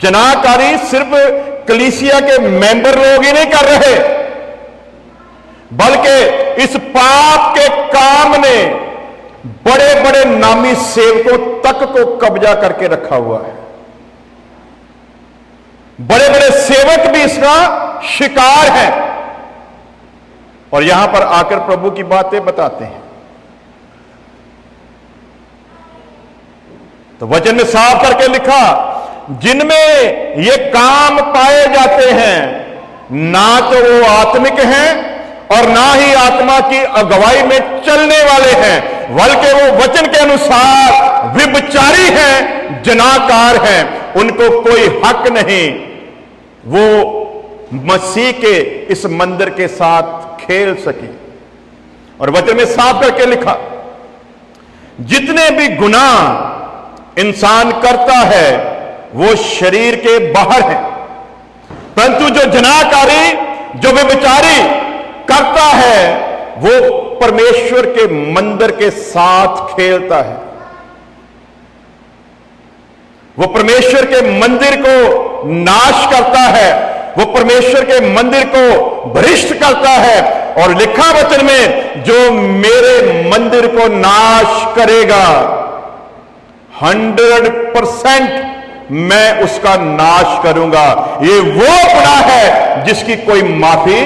Speaker 1: जनाकारी सिर्फ कलीसिया के मेंबर लोग ही नहीं कर रहे, बल्कि इस पाप के काम ने बड़े बड़े नामी सेवकों तक को कब्जा करके रखा हुआ है। बड़े बड़े सेवक भी इसका शिकार हैं, और यहां पर आकर प्रभु की बातें बताते हैं। तो वचन में साफ करके लिखा, जिनमें ये काम पाए जाते हैं ना तो वो आत्मिक हैं और ना ही आत्मा की अगुवाई में चलने वाले हैं, बल्कि वो वचन के अनुसार व्यभिचारी हैं, जनाकार हैं। उनको कोई हक नहीं वो मसीह के इस मंदिर के साथ खेल सके। और वचन में साफ करके लिखा, जितने भी गुनाह इंसान करता है वो शरीर के बाहर है, परंतु जो जनाकारी, जो व्यभिचारी करता है वो परमेश्वर के मंदिर के साथ खेलता है। वो परमेश्वर के मंदिर को नाश करता है, वो परमेश्वर के मंदिर को भ्रष्ट करता है। और लिखा वचन में, जो मेरे मंदिर को नाश करेगा 100% मैं उसका नाश करूंगा। ये वो गुनाह है जिसकी कोई माफी।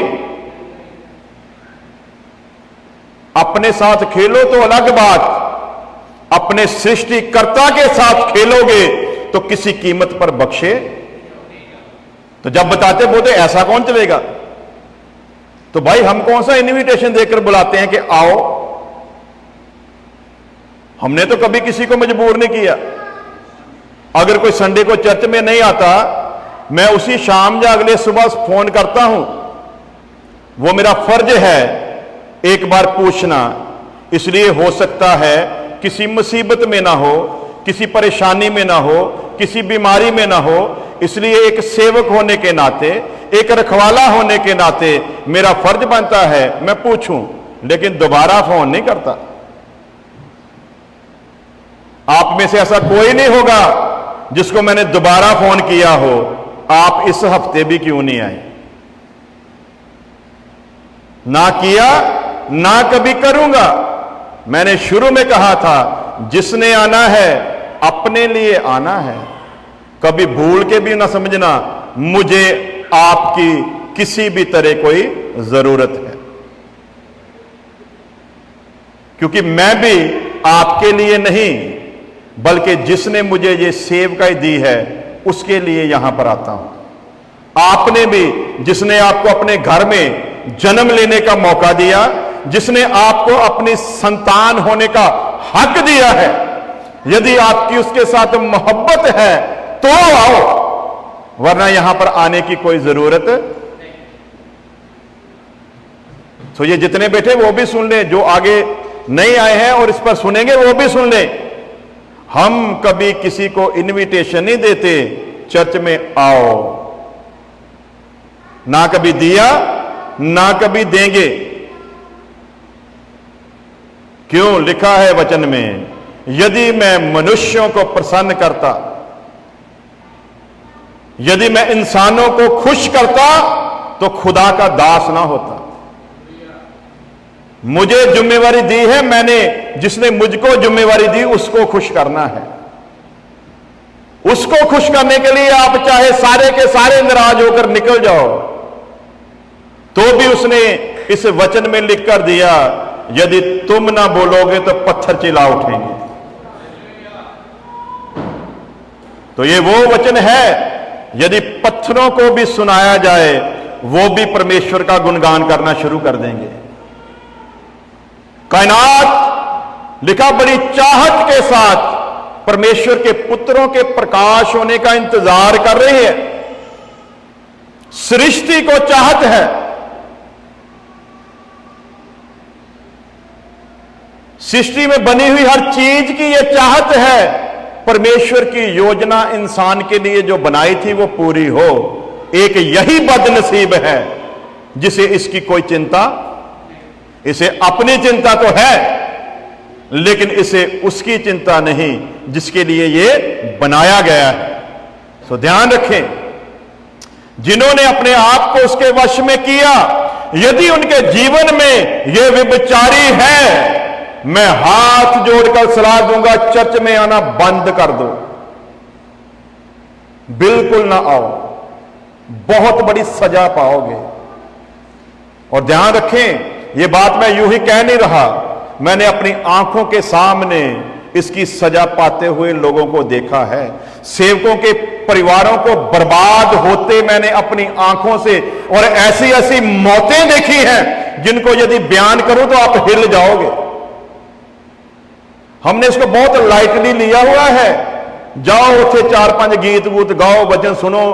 Speaker 1: अपने साथ खेलो तो अलग बात, अपने सृष्टिकर्ता के साथ खेलोगे तो किसी कीमत पर बख्शे। तो जब बताते बोलते ऐसा कौन चलेगा, तो भाई हम कौन सा इनविटेशन देकर बुलाते हैं कि आओ? हमने तो कभी किसी को मजबूर नहीं किया। अगर कोई संडे को चर्च में नहीं आता, मैं उसी शाम या अगले सुबह फोन करता हूं। वो मेरा फर्ज है एक बार पूछना, इसलिए हो सकता है किसी मुसीबत में ना हो, किसी परेशानी में ना हो, किसी बीमारी में ना हो, इसलिए एक सेवक होने के नाते, एक रखवाला होने के नाते मेरा फर्ज बनता है मैं पूछूं, लेकिन दोबारा फोन नहीं करता। आप में से ऐसा कोई नहीं होगा जिसको मैंने दोबारा फोन किया हो, आप इस हफ्ते भी क्यों नहीं आए? ना किया, ना कभी करूंगा। मैंने शुरू में कहा था, जिसने आना है अपने लिए आना है। कभी भूल के भी ना समझना मुझे आपकी किसी भी तरह कोई जरूरत है, क्योंकि मैं भी आपके लिए नहीं बल्कि जिसने मुझे ये सेवकाई दी है उसके लिए यहां पर आता हूं। आपने भी, जिसने आपको अपने घर में जन्म लेने का मौका दिया, जिसने आपको अपनी संतान होने का हक दिया है, यदि आपकी उसके साथ मोहब्बत है तो आओ, वरना यहां पर आने की कोई जरूरत। तो ये जितने बैठे वो भी सुन ले, जो आगे नहीं आए हैं और इस पर सुनेंगे वो भी सुन ले। हम कभी किसी को इनविटेशन नहीं देते चर्च में आओ, ना कभी दिया ना कभी देंगे। क्यों? लिखा है वचन में, यदि मैं मनुष्यों को प्रसन्न करता, यदि मैं इंसानों को खुश करता तो खुदा का दास ना होता। मुझे जिम्मेवारी दी है, मैंने, जिसने मुझको जिम्मेवारी दी उसको खुश करना है। उसको खुश करने के लिए आप चाहे सारे के सारे नाराज होकर निकल जाओ, तो भी उसने इस वचन में लिख कर दिया, यदि तुम ना बोलोगे तो पत्थर चिल्ला उठेंगे। तो ये वो वचन है, यदि पत्थरों को भी सुनाया जाए वो भी परमेश्वर का गुणगान करना शुरू कर देंगे। कायनात, लिखा, बड़ी चाहत के साथ परमेश्वर के पुत्रों के प्रकाश होने का इंतजार कर रही है। सृष्टि को चाहत है, सृष्टि में बनी हुई हर चीज की यह चाहत है, परमेश्वर की योजना इंसान के लिए जो बनाई थी वो पूरी हो। एक यही बदनसीब है जिसे इसकी कोई चिंता, इसे अपनी चिंता तो है लेकिन इसे उसकी चिंता नहीं जिसके लिए ये बनाया गया है। सो ध्यान रखें, जिन्होंने अपने आप को उसके वश में किया, यदि उनके जीवन में ये व्यभिचारी है, मैं हाथ जोड़कर सलाह दूंगा, चर्च में आना बंद कर दो, बिल्कुल ना आओ, बहुत बड़ी सजा पाओगे। और ध्यान रखें, यह बात मैं यूं ही कह नहीं रहा, मैंने अपनी आंखों के सामने इसकी सजा पाते हुए लोगों को देखा है। सेवकों के परिवारों को बर्बाद होते मैंने अपनी आंखों से, और ऐसी ऐसी मौतें देखी हैं जिनको यदि बयान करूं तो आप हिल जाओगे। हमने इसको बहुत लाइटली लिया हुआ है। जाओ उसे 4-5 गीत गूत गाओ, वचन सुनो,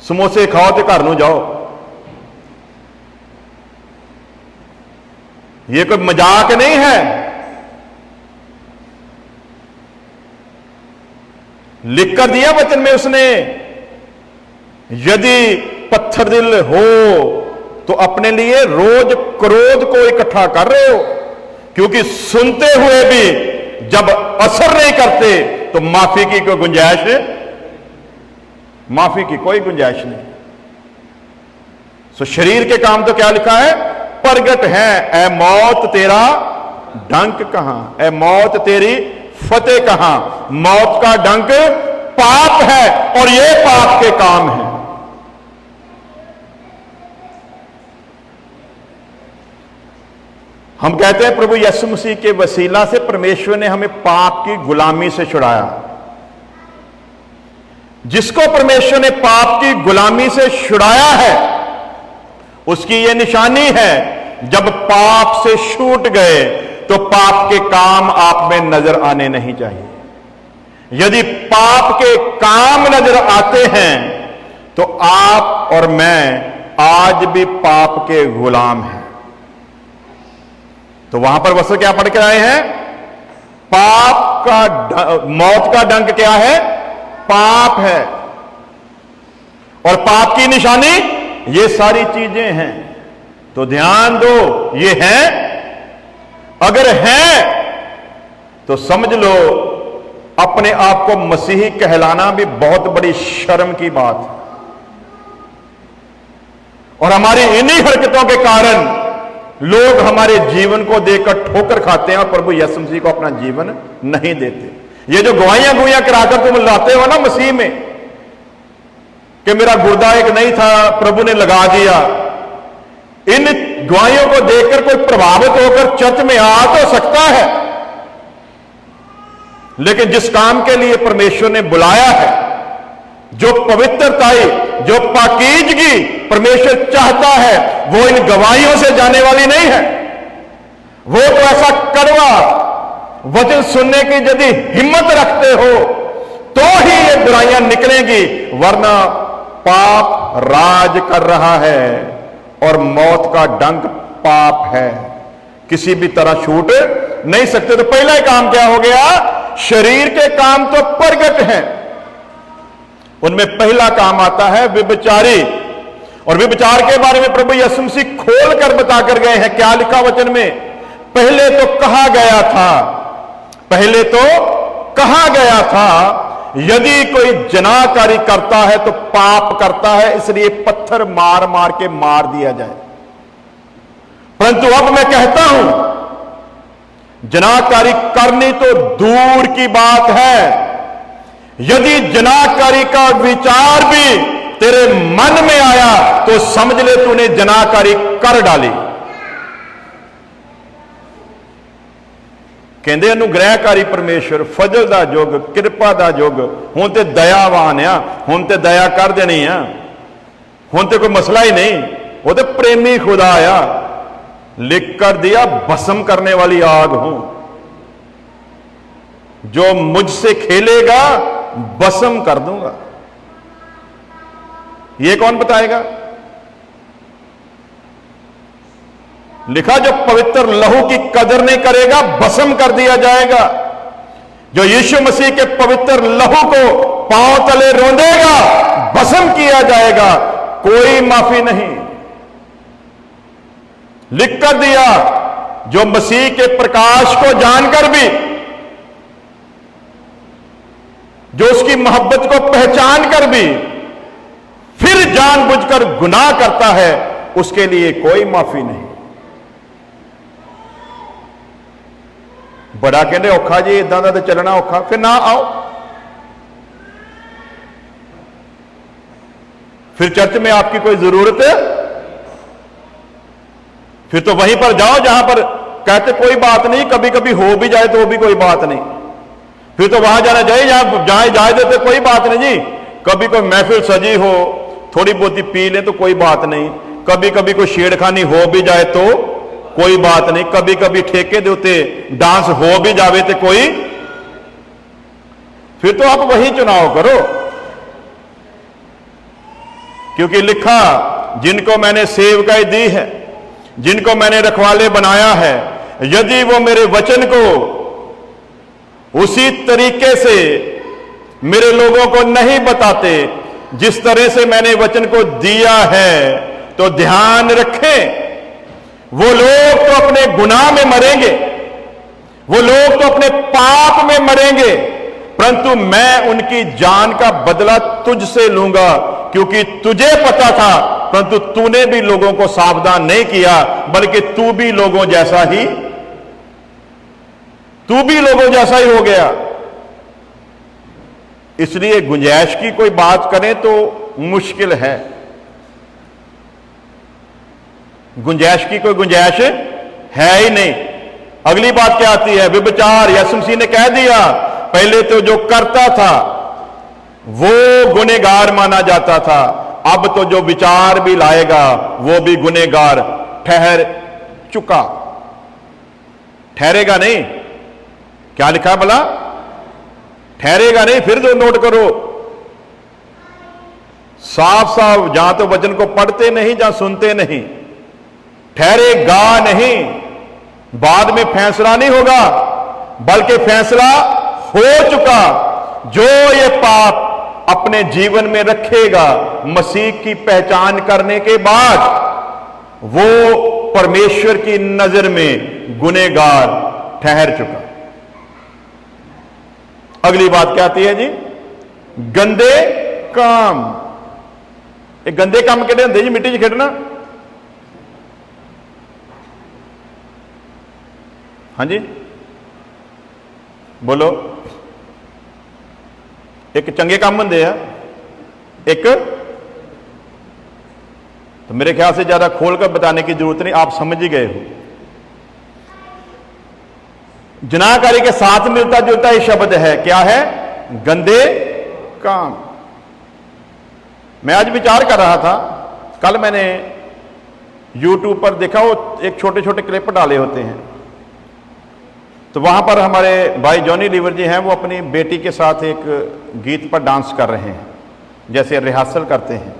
Speaker 1: समोसे खाओ तो घर नूं जाओ। ये कोई मजाक नहीं है। लिख कर दिया वचन में उसने, यदि पत्थर दिल हो तो अपने लिए रोज क्रोध को इकट्ठा कर रहे हो, क्योंकि सुनते हुए भी जब असर नहीं करते तो माफी की कोई गुंजाइश, माफी की कोई गुंजाइश नहीं। सो शरीर के काम तो क्या लिखा है? प्रगट है, ए मौत तेरा डंक कहां, ए मौत तेरी फतेह कहां। मौत का डंक पाप है और ये पाप के काम है। हम कहते हैं प्रभु यीशु मसीह के वसीला से परमेश्वर ने हमें पाप की गुलामी से छुड़ाया। जिसको परमेश्वर ने पाप की गुलामी से छुड़ाया है उसकी यह निशानी है, जब पाप से छूट गए तो पाप के काम आप में नजर आने नहीं चाहिए। यदि पाप के काम नजर आते हैं तो आप और मैं आज भी पाप के गुलाम हैं। तो वहां पर वस्त्र क्या पढ़ के आए हैं? पाप का, मौत का डंक क्या है? पाप है। और पाप की निशानी ये सारी चीजें हैं। तो ध्यान दो, ये है, अगर है तो समझ लो अपने आप को मसीही कहलाना भी बहुत बड़ी शर्म की बात है। और हमारी इन्हीं हरकतों के कारण लोग हमारे जीवन को देखकर ठोकर खाते हैं और प्रभु यीशु मसीह को अपना जीवन नहीं देते। ये जो गवाहियां कराकर तुम लाते हो ना मसीह में कि मेरा गुर्दा एक नहीं था, प्रभु ने लगा दिया, इन गवाहियों को देखकर कोई प्रभावित होकर चर्च में आ तो सकता है, लेकिन जिस काम के लिए परमेश्वर ने बुलाया है, जो पवित्रताई, जो पाकीजगी परमेश्वर चाहता है, वो इन गवाहियों से जाने वाली नहीं है। वो तो ऐसा कड़वा वचन सुनने की यदि हिम्मत रखते हो तो ही ये बुराइयां निकलेंगी, वरना पाप राज कर रहा है और मौत का डंक पाप है, किसी भी तरह छूट नहीं सकते। तो पहला ही काम क्या हो गया? शरीर के काम तो प्रगट हैं, उनमें पहला काम आता है व्यभिचारी। और व्यभिचार के बारे में प्रभु यीशु मसीह खोल कर बताकर गए हैं। क्या लिखा वचन में? पहले तो कहा गया था, पहले तो कहा गया था, यदि कोई जनाकारी करता है तो पाप करता है, इसलिए पत्थर मार मार के मार दिया जाए। परंतु अब मैं कहता हूं, जनाकारी करनी तो दूर की बात है, यदि जनाकारी का विचार भी तेरे मन में आया तो समझ ले तूने जनाकारी कर डाली। कहते अनुग्रहकारी परमेश्वर फजल दा युग, कृपा दा युग, हुण ते दयावान आ, हुण ते दया कर देनी आ, हुण ते कोई मसला ही नहीं, वो तो प्रेमी खुदा आया, लिख कर दिया भस्म करने वाली आग हूं, जो मुझसे खेलेगा भस्म कर दूंगा। ये कौन बताएगा? लिखा जो पवित्र लहू की कदर नहीं करेगा भस्म कर दिया जाएगा। जो यीशु मसीह के पवित्र लहू को पांव तले रौंदेगा भस्म किया जाएगा, कोई माफी नहीं। लिख कर दिया जो मसीह के प्रकाश को जानकर भी, जो उसकी मोहब्बत को पहचान कर भी फिर जानबूझकर गुनाह करता है, उसके लिए कोई माफी नहीं। बड़ा कहते औखा जी, इदां दा ते चलना औखा, फिर ना आओ, फिर चर्च में आपकी कोई जरूरत है? फिर तो वहीं पर जाओ जहां पर कहते कोई बात नहीं, कभी कभी हो भी जाए तो भी कोई बात नहीं। फिर तो वहां जाना चाहिए जहां इजाजत देते कोई बात नहीं जी। कभी कोई महफिल सजी हो, थोड़ी बहुती पी लें तो कोई बात नहीं, कभी कभी कोई छेड़खानी हो भी जाए तो कोई बात नहीं, कभी कभी ठेके दे उते डांस हो भी जावे तो कोई, फिर तो आप वही चुनाव करो। क्योंकि लिखा, जिनको मैंने सेवकाई दी है, जिनको मैंने रखवाले बनाया है, यदि वो मेरे वचन को उसी तरीके से मेरे लोगों को नहीं बताते जिस तरह से मैंने वचन को दिया है, तो ध्यान रखें, वो लोग तो अपने गुनाह में मरेंगे, वो लोग तो अपने पाप में मरेंगे, परंतु मैं उनकी जान का बदला तुझसे लूंगा, क्योंकि तुझे पता था, परंतु तूने भी लोगों को सावधान नहीं किया, बल्कि तू भी लोगों जैसा ही हो गया। इसलिए गुंजाइश की कोई बात करें तो मुश्किल है, गुंजाइश की कोई गुंजाइश है ही नहीं। अगली बात क्या आती है? व्यभिचार। यीशु मसीह ने कह दिया, पहले तो जो करता था वो गुनहगार माना जाता था, अब तो जो विचार भी लाएगा वो भी गुनहगार ठहर चुका। ठहरेगा नहीं, क्या लिखा है भला? ठहरेगा नहीं। फिर जो नोट करो, साफ साफ, जहां तो वचन को पढ़ते नहीं, जहां सुनते नहीं। ठहरेगा नहीं, बाद में फैसला नहीं होगा, बल्कि फैसला हो चुका। जो ये पाप अपने अपने जीवन में रखेगा, मसीह की पहचान करने के बाद वो परमेश्वर की नजर में गुनहगार ठहर चुका। अगली बात क्या आती है जी? गंदे काम। ये गंदे काम केड़े होंदे जी? मिट्टी च खेडना। हाँ जी बोलो। एक चंगे काम होंदे आ, एक तो मेरे ख्याल से ज्यादा खोलकर बताने की जरूरत नहीं, आप समझ ही गए हो। जनाकारी के साथ मिलता जुलता ये शब्द है, क्या है? गंदे काम। मैं आज विचार कर रहा था, कल मैंने YouTube पर देखा, वो एक छोटे छोटे क्लिप डाले होते हैं, तो वहां पर हमारे भाई जॉनी लीवर जी हैं, वो अपनी बेटी के साथ एक गीत पर डांस कर रहे हैं, जैसे रिहर्सल करते हैं।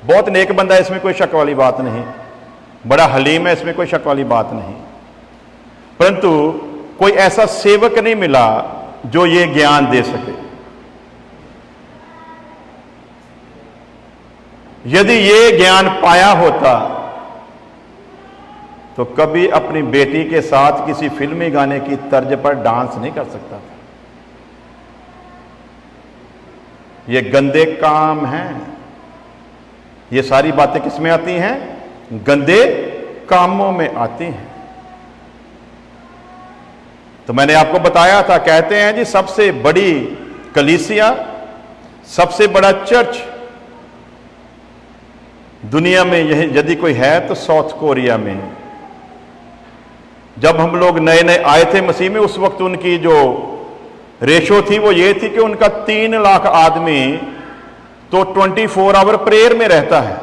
Speaker 1: बहुत नेक बंदा है, इसमें कोई शक वाली बात नहीं, बड़ा हलीम है, इसमें कोई शक वाली बात नहीं, परंतु कोई ऐसा सेवक नहीं मिला जो ये ज्ञान दे सके। यदि ये ज्ञान पाया होता तो कभी अपनी बेटी के साथ किसी फिल्मी गाने की तर्ज पर डांस नहीं कर सकता था। ये गंदे काम हैं। ये सारी बातें किस में आती हैं? गंदे कामों में आती हैं। तो मैंने आपको बताया था, कहते हैं जी सबसे बड़ी कलीसिया, सबसे बड़ा चर्च दुनिया में यदि कोई है तो साउथ कोरिया में। जब हम लोग नए नए आए थे मसीह में, उस वक्त उनकी जो रेशो थी वो ये थी कि उनका 3 लाख आदमी तो 24 आवर प्रेयर में रहता है,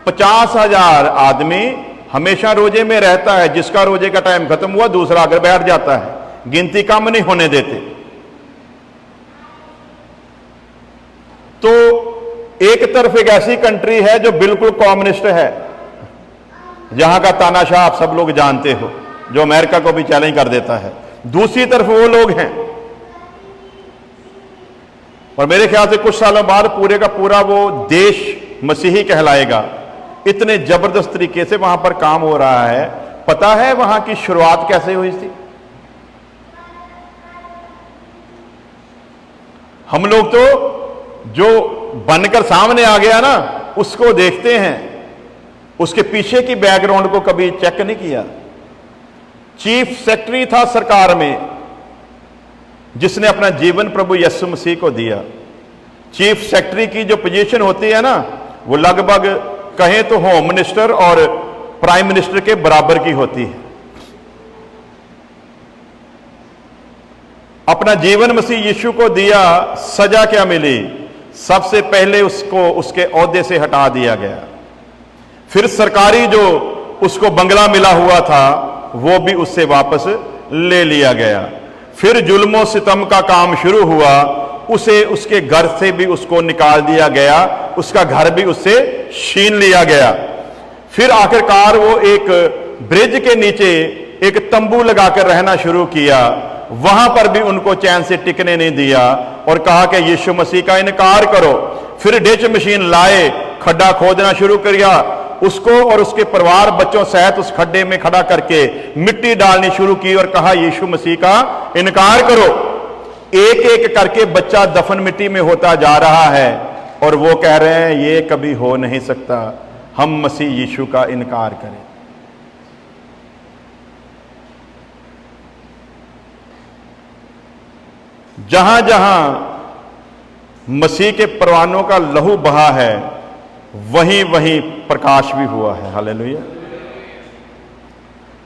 Speaker 1: 50,000 आदमी हमेशा रोजे में रहता है। जिसका रोजे का टाइम खत्म हुआ दूसरा आकर बैठ जाता है, गिनती कम नहीं होने देते। तो एक तरफ एक ऐसी कंट्री है जो बिल्कुल कम्युनिस्ट है, जहां का तानाशाह आप सब लोग जानते हो, जो अमेरिका को भी चैलेंज कर देता है। दूसरी तरफ वो लोग हैं, और मेरे ख्याल से कुछ सालों बाद पूरे का पूरा वो देश मसीही कहलाएगा। इतने जबरदस्त तरीके से वहां पर काम हो रहा है। पता है वहां की शुरुआत कैसे हुई थी? हम लोग तो जो बनकर सामने आ गया ना, उसको देखते हैं, उसके पीछे की बैकग्राउंड को कभी चेक नहीं किया। चीफ सेक्रेटरी था सरकार में, जिसने अपना जीवन प्रभु यीशु मसीह को दिया। चीफ सेक्रेटरी की जो पोजीशन होती है ना, वो लगभग कहें तो होम मिनिस्टर और प्राइम मिनिस्टर के बराबर की होती है। अपना जीवन मसीह यीशु को दिया, सजा क्या मिली? सबसे पहले उसको उसके ओहदे से हटा दिया गया। फिर सरकारी जो उसको बंगला मिला हुआ था वो भी उससे वापस ले लिया गया। फिर जुल्मों सितम का काम शुरू हुआ, उसे उसके घर से भी उसको निकाल दिया गया, उसका घर भी उससे छीन लिया गया। फिर आखिरकार वो एक ब्रिज के नीचे एक तंबू लगाकर रहना शुरू किया। वहां पर भी उनको चैन से टिकने नहीं दिया और कहा कि यीशु मसीह का इनकार करो। फिर डिच मशीन लाए, खड्डा खोदना शुरू किया, उसको और उसके परिवार बच्चों सहित उस खड्डे में खड़ा करके मिट्टी डालनी शुरू की और कहा यीशु मसीह का इनकार करो। एक एक करके बच्चा दफन मिट्टी में होता जा रहा है और वो कह रहे हैं ये कभी हो नहीं सकता, हम मसीह यीशु का इनकार करें। जहां जहां मसीह के परवानों का लहू बहा है, वहीं वहीं प्रकाश भी हुआ है। हालेलुया।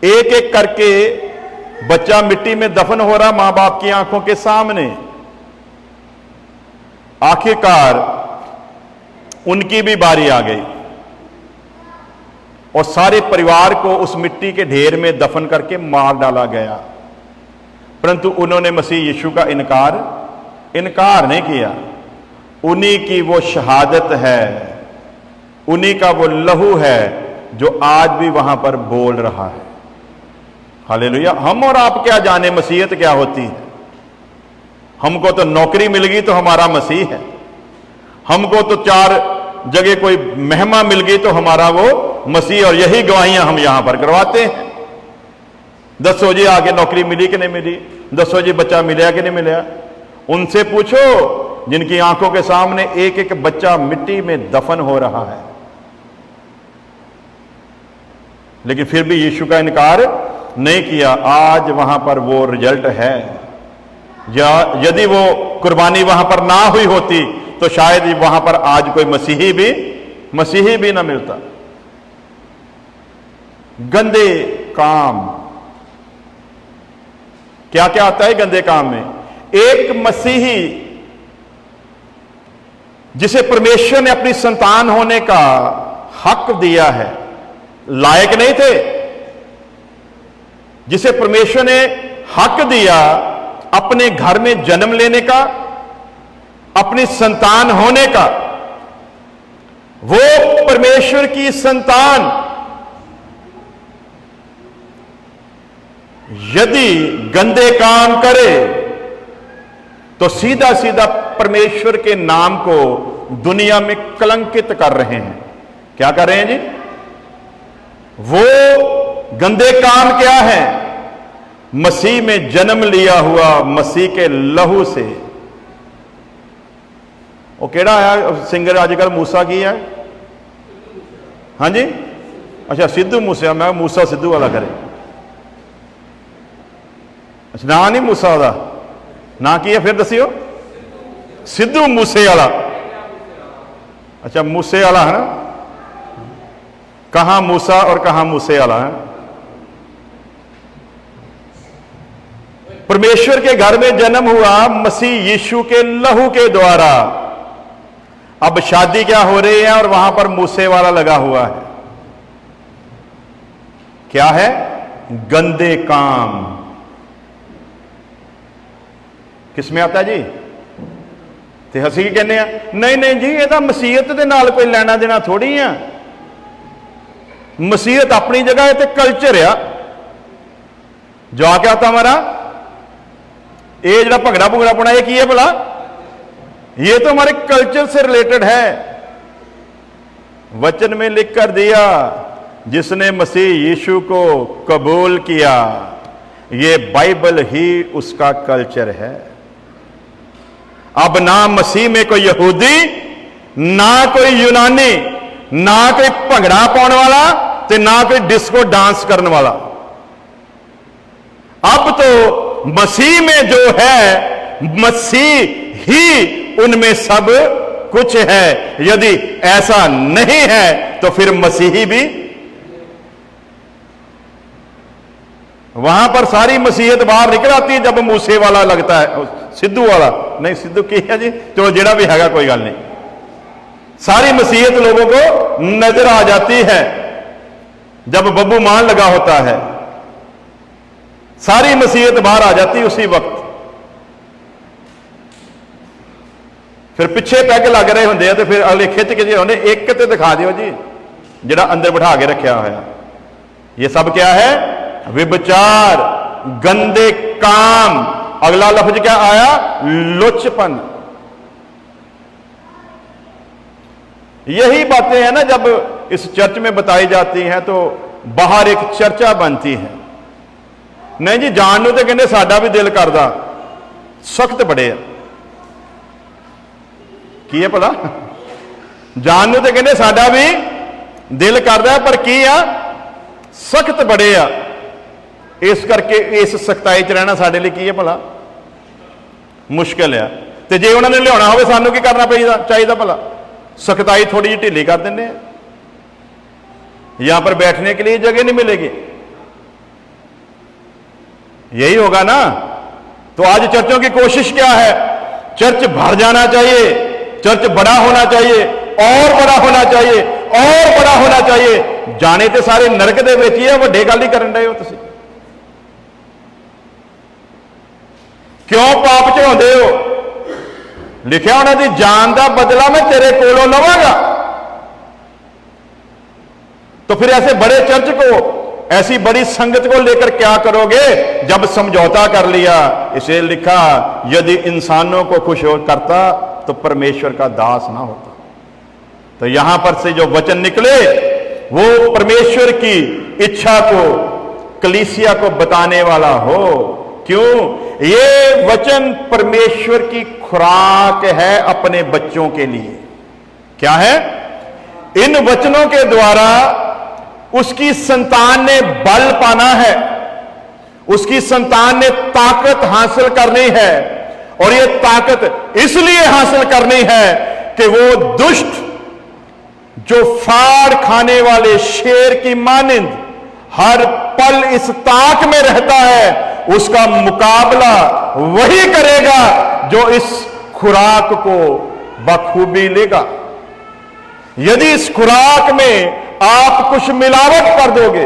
Speaker 1: एक एक करके बच्चा मिट्टी में दफन हो रहा मां बाप की आंखों के सामने। आखिरकार उनकी भी बारी आ गई और सारे परिवार को उस मिट्टी के ढेर में दफन करके मार डाला गया। परंतु उन्होंने मसीह यीशु का इनकार नहीं किया। उन्हीं की वो शहादत है, उन्हीं का वो लहू है जो आज भी वहां पर बोल रहा है। हालेलुया। हम और आप क्या जाने मसीहत क्या होती है। हमको तो नौकरी मिल गई तो हमारा मसीह है, हमको तो 4 जगह कोई महिमा मिल गई तो हमारा वो मसीह। और यही गवाहियां हम यहां पर करवाते हैं। दसो जी आगे नौकरी मिली कि नहीं मिली, दसो जी बच्चा मिला कि नहीं मिला। उनसे पूछो जिनकी आंखों के सामने एक एक बच्चा मिट्टी में दफन हो रहा है, लेकिन फिर भी यीशु का इनकार नहीं किया। आज वहां पर वो रिजल्ट है। या यदि वो कुर्बानी वहां पर ना हुई होती तो शायद वहां पर आज कोई मसीही भी ना मिलता। गंदे काम, क्या क्या आता है गंदे काम में? एक मसीही जिसे परमेश्वर ने अपनी संतान होने का हक दिया है, लायक नहीं थे, जिसे परमेश्वर ने हक दिया अपने घर में जन्म लेने का, अपनी संतान होने का, वो परमेश्वर की संतान यदि गंदे काम करे तो सीधा सीधा परमेश्वर के नाम को दुनिया में कलंकित कर रहे हैं। क्या कर रहे हैं जी? वो गंदे काम क्या है? मसीह में जन्म लिया हुआ, मसीह के लहू से। वो केड़ा आया सिंगर आजकल मूसा की है? हाँ जी, अच्छा सिद्धू मूसा। मैं मूसा सिद्धू वाला करे। अच्छा ना नहीं मूसा दा ना की है, फिर दसियो। सिद्धू मूसे वाला। अच्छा मूसे वाला है ना, कहां मूसा और कहां मूसे वाला है। परमेश्वर के घर में जन्म हुआ मसीह यीशु के लहू के द्वारा। अब शादी क्या हो रही है और वहां पर मूसे वाला लगा हुआ है। क्या है? गंदे काम। किसमें आता जी? ते असीं की कहने नहीं नहीं जी, ये मसीहत के नाल कोई लेना देना थोड़ी है। मसीहत अपनी जगह है, तो कल्चर आ जो क्या आता हमारा ये जो भंगड़ा भुंगड़ा पड़ा, ये की है भला? ये तो हमारे कल्चर से रिलेटेड है। वचन में लिख कर दिया, जिसने मसीह यीशु को कबूल किया, ये बाइबल ही उसका कल्चर है। अब ना मसीह में कोई यहूदी, ना कोई यूनानी, ना कोई भंगड़ा पाने वाला, ते ना कोई डिस्को डांस करने वाला। अब तो मसीह में जो है, मसीह ही उनमें सब कुछ है। यदि ऐसा नहीं है तो फिर मसीही भी। वहां पर सारी मसीहत बाहर निकल आती है जब मूसे वाला लगता है, सिद्धू वाला नहीं, सिद्धू की है जी, चलो जेड़ा भी हैगा कोई गल नहीं। सारी मसीहत लोगों को नजर आ जाती है जब बब्बू मान लगा होता है। सारी मसीहत बाहर आ जाती उसी वक्त। फिर पिछे पैग लग रहे होंगे तो फिर अगले खिंच के होंगे, एक तो दिखा दियो जी जेड़ा अंदर बिठा के रखा होया। ये सब क्या है? विभचार, गंदे काम। अगला लफ्ज क्या आया? लुचपन। यही बातें हैं ना जब इस चर्च में बताई जाती हैं तो बाहर एक चर्चा बनती है। नहीं जी जान नूं तो कहते साडा भी दिल करदा, सख्त बड़े आ। की है भला? जान नूं तो कहते साडा भी दिल करदा, पर की आ? सख्त बड़े आ। इस करके इस सख्ताई च रहना साडे लिए की है भला? मुश्किल है। तो जे उन्होंने लिया हो सानू की करना चाहिए भला? सख्ताई थोड़ी जी ढीली कर देंगे, यहां पर बैठने के लिए जगह नहीं मिलेगी। यही होगा ना। तो आज चर्चों की कोशिश क्या है? चर्च भर जाना चाहिए, चर्च बड़ा होना चाहिए, और बड़ा होना चाहिए, और बड़ा होना चाहिए। जाने तो सारे नरक दे विच ही है, वड्डे गल ही करन डए हो तुसीं। क्यों पाप च होंदे हो? लिखा उन्होंने दी जान का बदला मैं तेरे कोलों लवांगा। तो फिर ऐसे बड़े चर्च को ऐसी बड़ी संगत को लेकर क्या करोगे जब समझौता कर लिया। इसे लिखा, यदि इंसानों को खुश हो करता तो परमेश्वर का दास ना होता। तो यहां पर से जो वचन निकले वो परमेश्वर की इच्छा को, कलीसिया को बताने वाला हो। क्यों? ये वचन परमेश्वर की खुराक है अपने बच्चों के लिए। क्या है? इन वचनों के द्वारा उसकी संतान ने बल पाना है, उसकी संतान ने ताकत हासिल करनी है। और यह ताकत इसलिए हासिल करनी है कि वो दुष्ट जो फाड़ खाने वाले शेर की मानिंद हर पल इस ताक में रहता है, उसका मुकाबला वही करेगा जो इस खुराक को बखूबी लेगा। यदि इस खुराक में आप कुछ मिलावट कर दोगे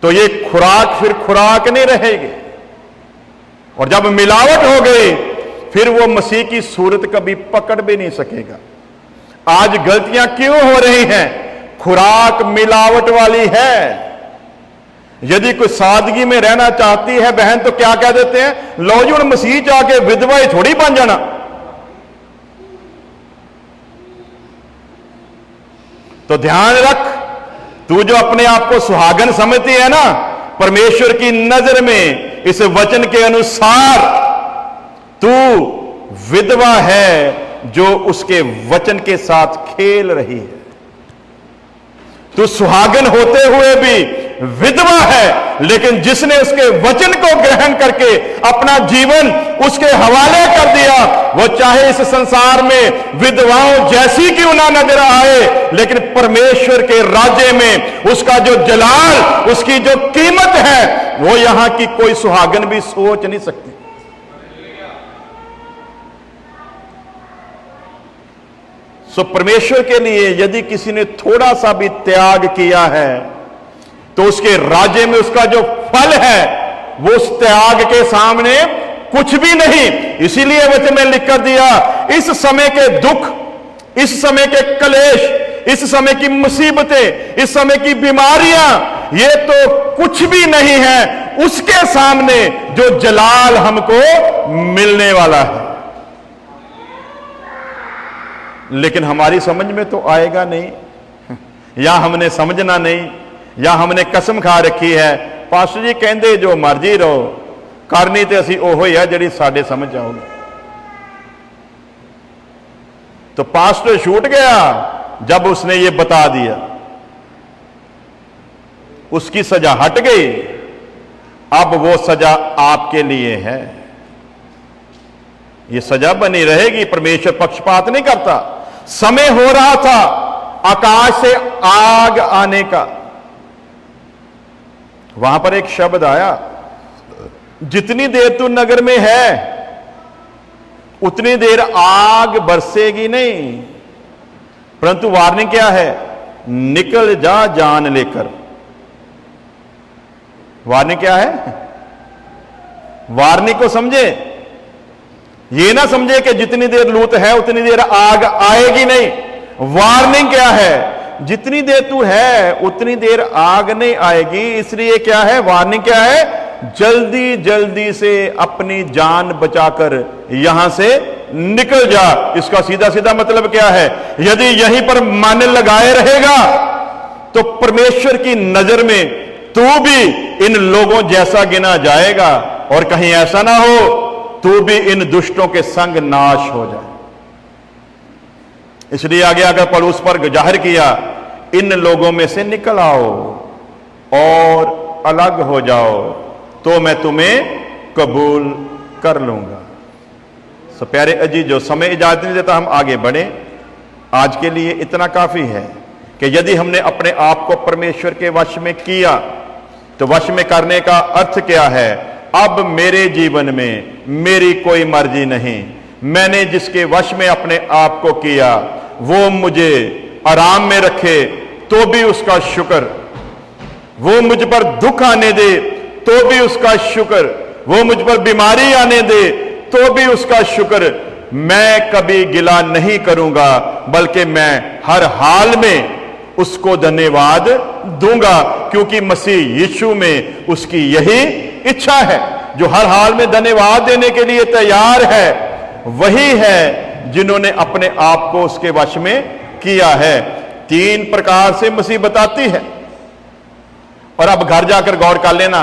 Speaker 1: तो ये खुराक फिर खुराक नहीं रहेगी। और जब मिलावट हो गई फिर वो मसीह की सूरत कभी पकड़ भी नहीं सकेगा। आज गलतियां क्यों हो रही हैं? खुराक मिलावट वाली है। यदि कोई सादगी में रहना चाहती है बहन तो क्या कह देते हैं, लो जी हुण मसीह जाके विधवा ही थोड़ी बन जाना। तो ध्यान रख, तू जो अपने आप को सुहागन समझती है ना, परमेश्वर की नजर में इस वचन के अनुसार तू विधवा है जो उसके वचन के साथ खेल रही है। तू सुहागन होते हुए भी विधवा है, लेकिन जिसने उसके वचन को ग्रहण करके अपना जीवन उसके हवाले कर दिया, वो चाहे इस संसार में विधवाओं जैसी क्यों ना नजर आए, लेकिन परमेश्वर के राज्य में उसका जो जलाल, उसकी जो कीमत है, वो यहां की कोई सुहागन भी सोच नहीं सकती। सो परमेश्वर के लिए यदि किसी ने थोड़ा सा भी त्याग किया है तो उसके राज्य में उसका जो फल है वो उस त्याग के सामने कुछ भी नहीं। इसीलिए वचन में लिख कर दिया, इस समय के दुख, इस समय के कलेश, इस समय की मुसीबतें, इस समय की बीमारियां, ये तो कुछ भी नहीं है उसके सामने जो जलाल हमको मिलने वाला है। लेकिन हमारी समझ में तो आएगा नहीं, या हमने समझना नहीं, या हमने कसम खा रखी है, पास्टर जी कहते जो मर्जी रहो, करनी तो असी ओहो ही है जिहड़ी साडे समझ आओगी। तो पास्टर छूट गया जब उसने ये बता दिया, उसकी सजा हट गई। अब वो सजा आपके लिए है, ये सजा बनी रहेगी। परमेश्वर पक्षपात नहीं करता। समय हो रहा था आकाश से आग आने का, वहां पर एक शब्द आया, जितनी देर तू नगर में है उतनी देर आग बरसेगी नहीं, परंतु वार्निंग क्या है, निकल जा जान लेकर। वार्निंग क्या है? वार्निंग को समझे, ये ना समझे कि जितनी देर लूत है उतनी देर आग आएगी नहीं। वार्निंग क्या है, जितनी देर तू है उतनी देर आग नहीं आएगी। इसलिए क्या है वार्निंग, क्या है, जल्दी जल्दी से अपनी जान बचाकर यहां से निकल जा। इसका सीधा सीधा मतलब क्या है, यदि यहीं पर मन लगाए रहेगा तो परमेश्वर की नजर में तू भी इन लोगों जैसा गिना जाएगा, और कहीं ऐसा ना हो तू भी इन दुष्टों के संग नाश हो जाए। इसलिए आगे आकर पौलुस पर जाहिर किया, इन लोगों में से निकल आओ और अलग हो जाओ तो मैं तुम्हें कबूल कर लूंगा। सो प्यारे अजीजों, समय इजाजत नहीं देता हम आगे बढ़े। आज के लिए इतना काफी है कि यदि हमने अपने आप को परमेश्वर के वश में किया तो वश में करने का अर्थ क्या है, अब मेरे जीवन में मेरी कोई मर्जी नहीं, मैंने जिसके वश में अपने आप को किया वो मुझे आराम में रखे तो भी उसका शुक्र, वो मुझ पर दुख आने दे तो भी उसका शुक्र, वो मुझ पर बीमारी आने दे तो भी उसका शुक्र। मैं कभी गिला नहीं करूंगा, बल्कि मैं हर हाल में उसको धन्यवाद दूंगा, क्योंकि मसीह यीशु में उसकी यही इच्छा है। जो हर हाल में धन्यवाद देने के लिए तैयार है वही है जिन्होंने अपने आप को उसके वश में किया है। 3 प्रकार से मसीह बताती है। और अब घर जाकर गौर कर लेना,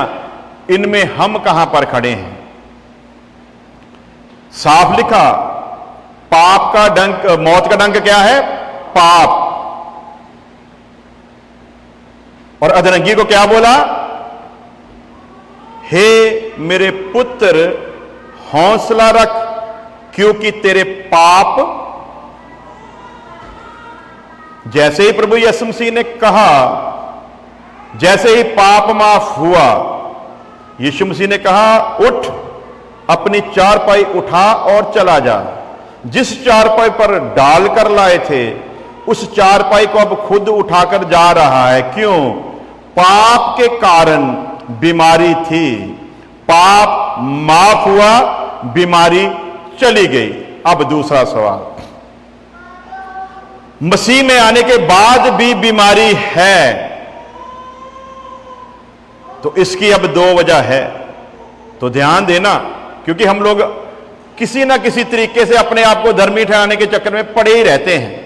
Speaker 1: इनमें हम कहां पर खड़े हैं। साफ लिखा, पाप का डंक, मौत का डंक क्या है? पाप। और अधरंगी को क्या बोला? हे मेरे पुत्र हौसला रख, क्योंकि तेरे पाप, जैसे ही प्रभु यीशु मसीह ने कहा, जैसे ही पाप माफ हुआ, यीशु मसीह ने कहा उठ, अपनी चारपाई उठा और चला जा। जिस चारपाई पर डालकर लाए थे उस चारपाई को अब खुद उठाकर जा रहा है। क्यों? पाप के कारण बीमारी थी, पाप माफ हुआ, बीमारी चली गई। अब दूसरा सवाल, मसीह में आने के बाद भी बीमारी है, तो इसकी अब 2 वजह है। तो ध्यान देना, क्योंकि हम लोग किसी ना किसी तरीके से अपने आप को धर्मी ठहराने के चक्कर में पड़े ही रहते हैं।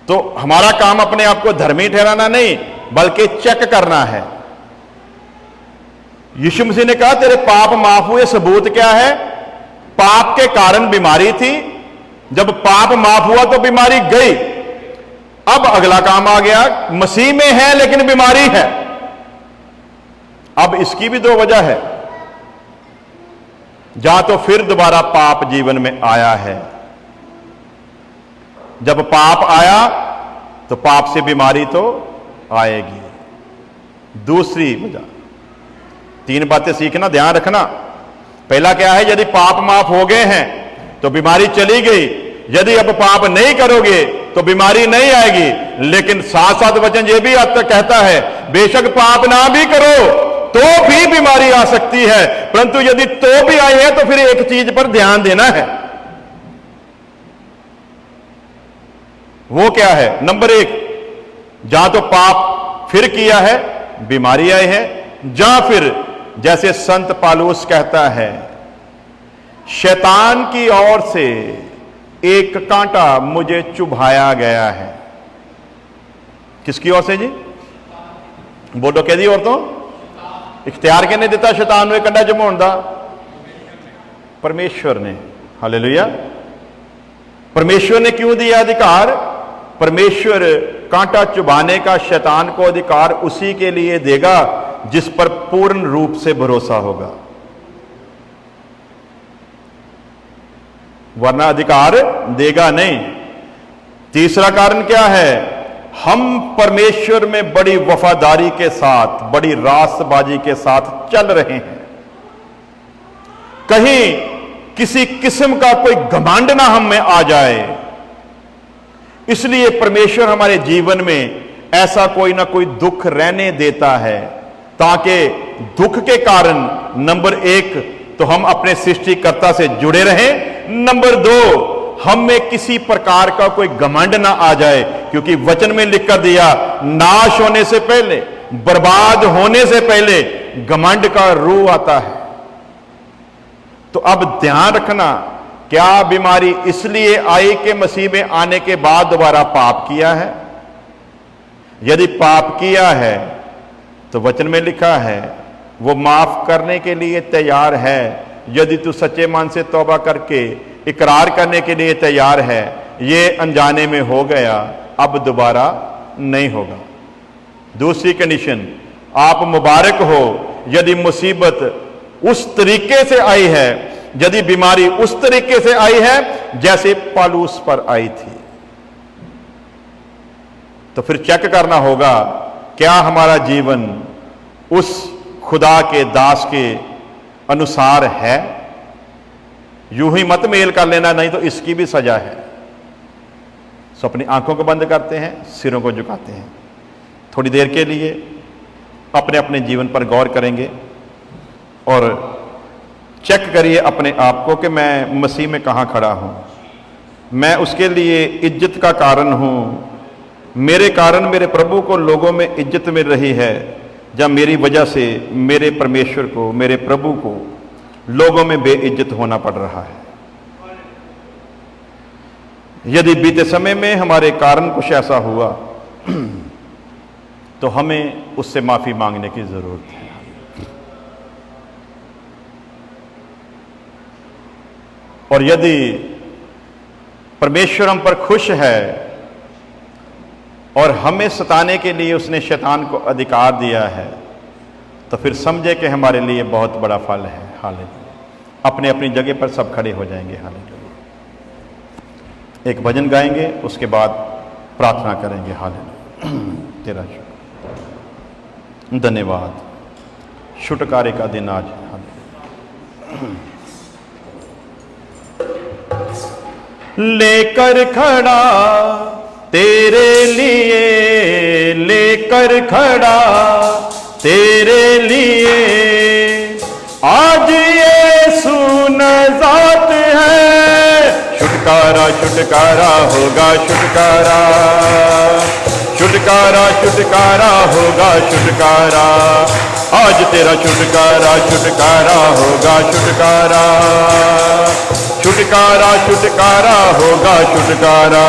Speaker 1: तो हमारा काम अपने आप को धर्मी ठहराना नहीं, बल्कि चेक करना है। यीशु मसीह ने कहा तेरे पाप माफ हुए, सबूत क्या है? पाप के कारण बीमारी थी, जब पाप माफ हुआ तो बीमारी गई। अब अगला काम आ गया, मसीह में है लेकिन बीमारी है। अब इसकी भी 2 वजह है। जहां तो फिर दोबारा पाप जीवन में आया है। जब पाप आया तो पाप से बीमारी तो आएगी। दूसरी वजह, 3 बातें सीखना, ध्यान रखना। पहला क्या है? यदि पाप माफ हो गए हैं तो बीमारी चली गई। यदि अब पाप नहीं करोगे तो बीमारी नहीं आएगी। लेकिन साथ साथ वचन यह भी अब तक कहता है, बेशक पाप ना भी करो तो भी बीमारी आ सकती है, परंतु यदि तो भी आई है तो फिर एक चीज पर ध्यान देना है। वो क्या है? नंबर 1, जहां तो पाप फिर किया है बीमारी आई है, जहां फिर जैसे संत पालूस कहता है, शैतान की ओर से एक कांटा मुझे चुभाया गया है। किसकी ओर से जी? बोलो कह दी और तो इख्तियार किसने दिता शैतान को कंडा चुभाउण दा? परमेश्वर ने। हालेलुया। परमेश्वर ने क्यों दिया अधिकार? परमेश्वर कांटा चुभाने का शैतान को अधिकार उसी के लिए देगा जिस पर पूर्ण रूप से भरोसा होगा, वरना अधिकार देगा नहीं। तीसरा कारण क्या है? हम परमेश्वर में बड़ी वफादारी के साथ, बड़ी रास्तबाजी के साथ चल रहे हैं। कहीं किसी किस्म का कोई घमंड ना हम में आ जाए, इसलिए परमेश्वर हमारे जीवन में ऐसा कोई ना कोई दुख रहने देता है, ताकि दुख के कारण नंबर 1 तो हम अपने सृष्टिकर्ता से जुड़े रहें, नंबर 2 हम में किसी प्रकार का कोई घमंड ना आ जाए, क्योंकि वचन में लिख कर दिया, नाश होने से पहले, बर्बाद होने से पहले घमंड का रूह आता है। तो अब ध्यान रखना, क्या बीमारी इसलिए आई कि मसीह में आने के बाद दोबारा पाप किया है? यदि पाप किया है तो वचन में लिखा है वो माफ करने के लिए तैयार है। यदि तू सच्चे मन से तौबा करके इकरार करने के लिए तैयार है, ये अनजाने में हो गया, अब दोबारा नहीं होगा। दूसरी कंडीशन, आप मुबारक हो यदि मुसीबत उस तरीके से आई है, यदि बीमारी उस तरीके से आई है जैसे पालूस पर आई थी, तो फिर चेक करना होगा क्या हमारा जीवन उस खुदा के दास के अनुसार है। यूं ही मत मेल कर लेना, नहीं तो इसकी भी सजा है। सो अपनी आंखों को बंद करते हैं, सिरों को झुकाते हैं, थोड़ी देर के लिए अपने अपने जीवन पर गौर करेंगे और चेक करिए अपने आप को कि मैं मसीह में कहां खड़ा हूं, मैं उसके लिए इज्जत का कारण हूं मेरे कारण मेरे प्रभु को लोगों में इज्जत मिल रही है, या मेरी वजह से मेरे परमेश्वर को, मेरे प्रभु को लोगों में बेइज्जत होना पड़ रहा है। यदि बीते समय में हमारे कारण कुछ ऐसा हुआ तो हमें उससे माफी मांगने की जरूरत है। और यदि परमेश्वर हम पर खुश है और हमें सताने के लिए उसने शैतान को अधिकार दिया है, तो फिर समझे कि हमारे लिए बहुत बड़ा फल है। हालेलुया। अपने अपनी जगह पर सब खड़े हो जाएंगे। हालेलुया। एक भजन गाएंगे, उसके बाद प्रार्थना करेंगे। हालेलुया। तेरा शुक्र, धन्यवाद। छुटकारे का दिन आज। हालेलुया। लेकर खड़ा तेरे लिए, लेकर खड़ा तेरे लिए, आज यीशु नजात है। छुटकारा छुटकारा होगा छुटकारा, छुटकारा छुटकारा होगा छुटकारा, आज तेरा छुटकारा छुटकारा होगा छुटकारा, छुटकारा छुटकारा होगा छुटकारा।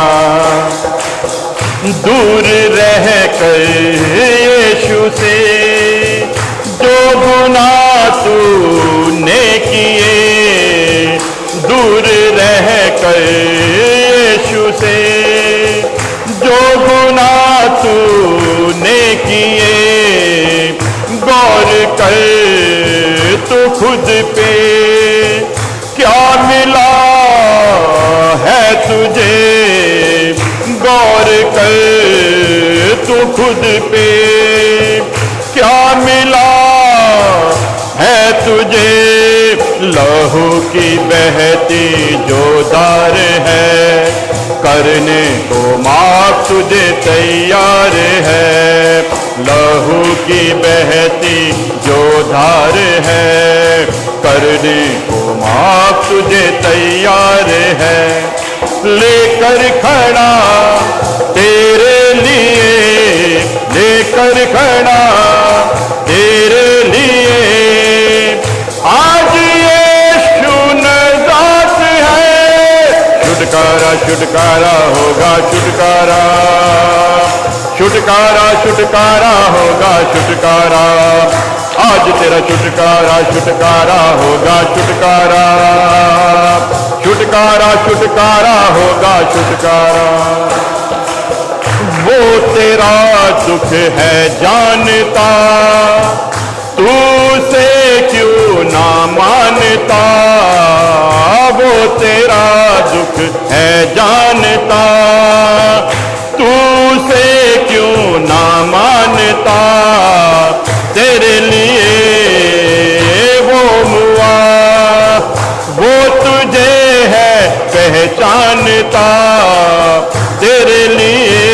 Speaker 1: दूर रह कर यीशु से जो गुनाह तूने किए, दूर रह कर यीशु से जो गुनाह तूने किए, गौर कर तू खुद पे क्या मिला है तुझे, गौर कर तू खुद पे क्या मिला है तुझे। लहू की बहती जो धार है, करने को माफ तुझे तैयार है। लहू की बहती जो धार है, करने को माफ तुझे तैयार है। लेकर खड़ा तेरे लिए, लेकर खड़ा तेरे लिए, आज यीशु नजात है। छुटकारा छुटकारा होगा छुटकारा, छुटकारा छुटकारा होगा छुटकारा, आज तेरा छुटकारा छुटकारा होगा छुटकारा, छुटकारा छुटकारा होगा छुटकारा। वो तेरा दुख है जानता, तू से क्यों ना मानता, वो तेरा दुख है जानता, तू से क्यों ना मानता। तेरे लिए वो मुआ, वो तुझे है पहचानता, तेरे लिए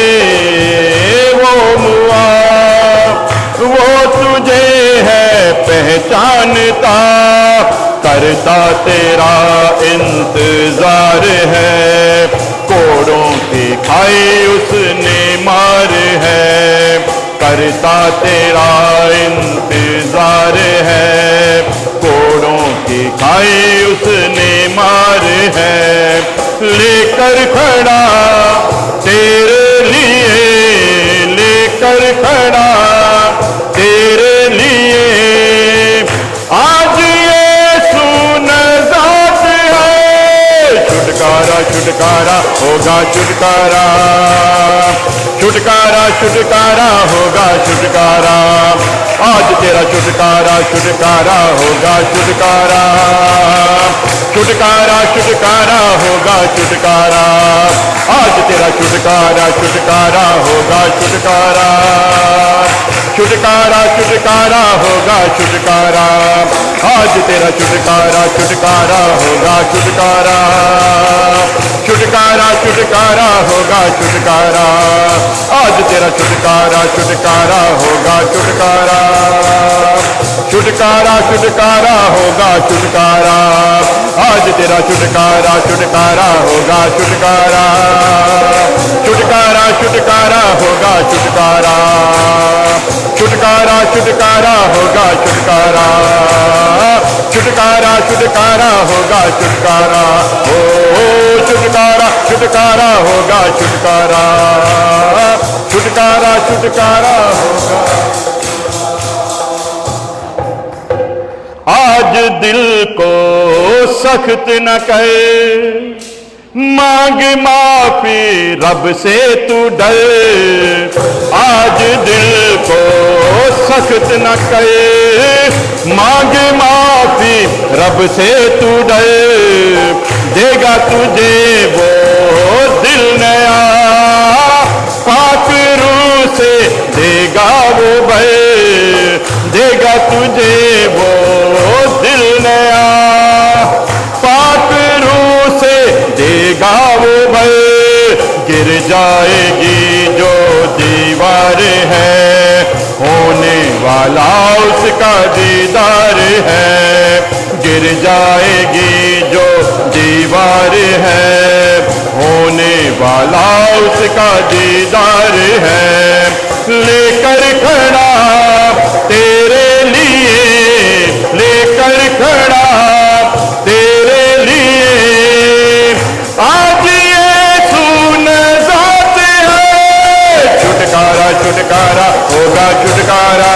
Speaker 1: वो मुआ, वो तुझे है पहचानता। करता तेरा इंतजार है, कोड़ों की खाई उसने मार है। करता तेरा इंतजार है, कोड़ों की खाई उसने मार है। लेकर खड़ा तेरे लिए, लेकर खड़ा तेरे लिए, आज यीशु नजात है। छुटकारा छुटकारा होगा छुटकारा, छुटकारा छुटकारा होगा छुटकारा, आज तेरा छुटकारा छुटकारा होगा छुटकारा, छुटकारा छुटकारा होगा छुटकारा, आज तेरा छुटकारा छुटकारा होगा छुटकारा, छुटकारा छुटकारा होगा छुटकारा, आज तेरा छुटकारा छुटकारा होगा छुटकारा, छुटकारा छुटकारा होगा छुटकारा, आज तेरा छुटकारा छुटकारा होगा छुटकारा, छुटकारा छुटकारा होगा छुटकारा, आज तेरा छुटकारा छुटकारा होगा छुटकारा, छुटकारा छुटकारा होगा छुटकारा, छुटकारा छुटकारा होगा छुटकारा, छुटकारा छुटकारा होगा छुटकारा, ओ छुटकारा छुटकारा होगा छुटकारा, छुटकारा छुटकारा होगा। आज दिल को सख्त न कर, मांग माफी रब से तू डर, आज दिल को सख्त न कर, मांग माफी रब से तू डर, देगा तुझे वो दिल नया, पाक रूह से देगा वो भय, देगा तुझे वो दिल नया, पाक रूह से देगा वो भय, गिर जाएगी जो दीवार है, होने वाला उसका दीदार है, गिर जाएगी जो दीवार है, होने वाला उसका दीदार है, लेकर खड़ा तेरे लिए, लेकर खड़ा तेरे लिए, आज यीशु नज़ात है, छुटकारा छुटकारा होगा छुटकारा,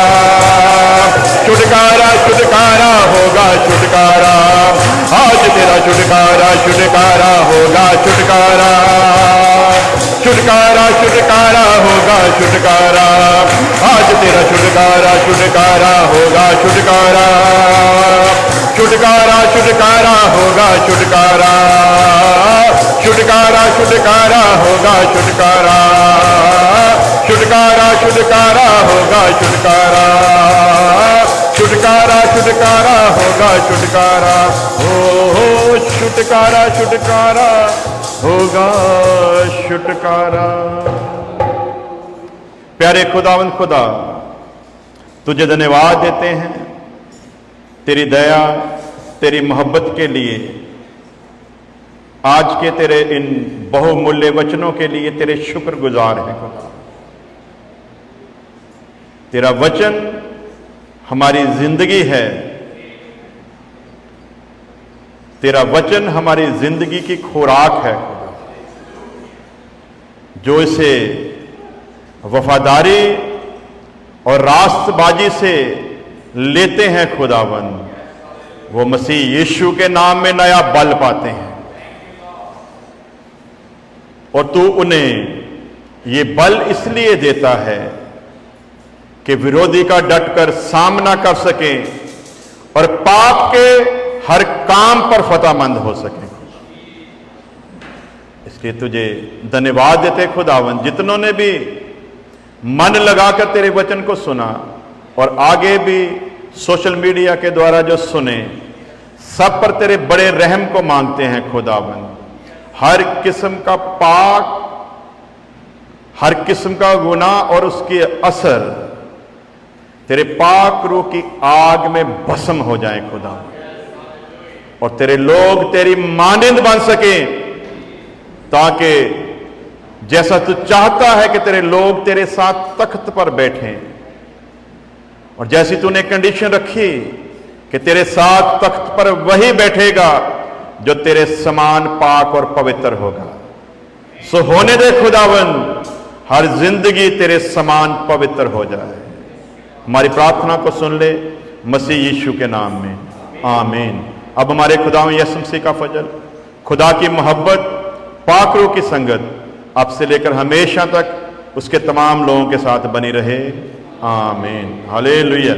Speaker 1: छुटकारा छुटकारा होगा छुटकारा, आज तेरा छुटकारा छुटकारा होगा छुटकारा, छुटकारा छुटकारा होगा छुटकारा, आज तेरा छुटकारा छुटकारा होगा छुटकारा, छुटकारा छुटकारा होगा छुटकारा, छुटकारा छुटकारा होगा छुटकारा, छुटकारा छुटकारा होगा छुटकारा, छुटकारा छुटकारा होगा छुटकारा, हो छुटकारा छुटकारा होगा छुटकारा। प्यारे खुदावंद खुदा, तुझे धन्यवाद देते हैं तेरी दया तेरी मोहब्बत के लिए, आज के तेरे इन बहुमूल्य वचनों के लिए तेरे शुक्रगुजार हैं खुदा। तेरा वचन हमारी जिंदगी है, तेरा वचन हमारी जिंदगी की खुराक है खुदा, जो इसे वफादारी और रास्तबाजी से लेते हैं खुदावंद, वो मसीह यीशु के नाम में नया बल पाते हैं, और तू उन्हें ये बल इसलिए देता है कि विरोधी का डटकर सामना कर सके और पाप के हर काम पर फतेहमंद हो सके। इसलिए तुझे धन्यवाद देते खुदावंद, जितनों ने भी मन लगाकर तेरे वचन को सुना और आगे भी सोशल मीडिया के द्वारा जो सुने, सब पर तेरे बड़े रहम को मांगते हैं खुदावंद। हर किस्म का पाप, हर किस्म का गुनाह और उसके असर तेरे पाक रूह की आग में भस्म हो जाए खुदा, और तेरे लोग तेरी मानिंद बन सके, ताकि जैसा तू चाहता है कि तेरे लोग तेरे साथ तख्त पर बैठें, और जैसी तूने कंडीशन रखी कि तेरे साथ तख्त पर वही बैठेगा जो तेरे समान पाक और पवित्र होगा, सो होने दे खुदावन, हर जिंदगी तेरे समान पवित्र हो जाए। हमारी प्रार्थना को सुन ले मसीह यीशु के नाम में, आमीन। अब हमारे खुदा यीशु मसीह का फजल, खुदा की मोहब्बत, पाक रूह की संगत अब से लेकर हमेशा तक उसके तमाम लोगों के साथ बनी रहे, आमीन। हालेलुया।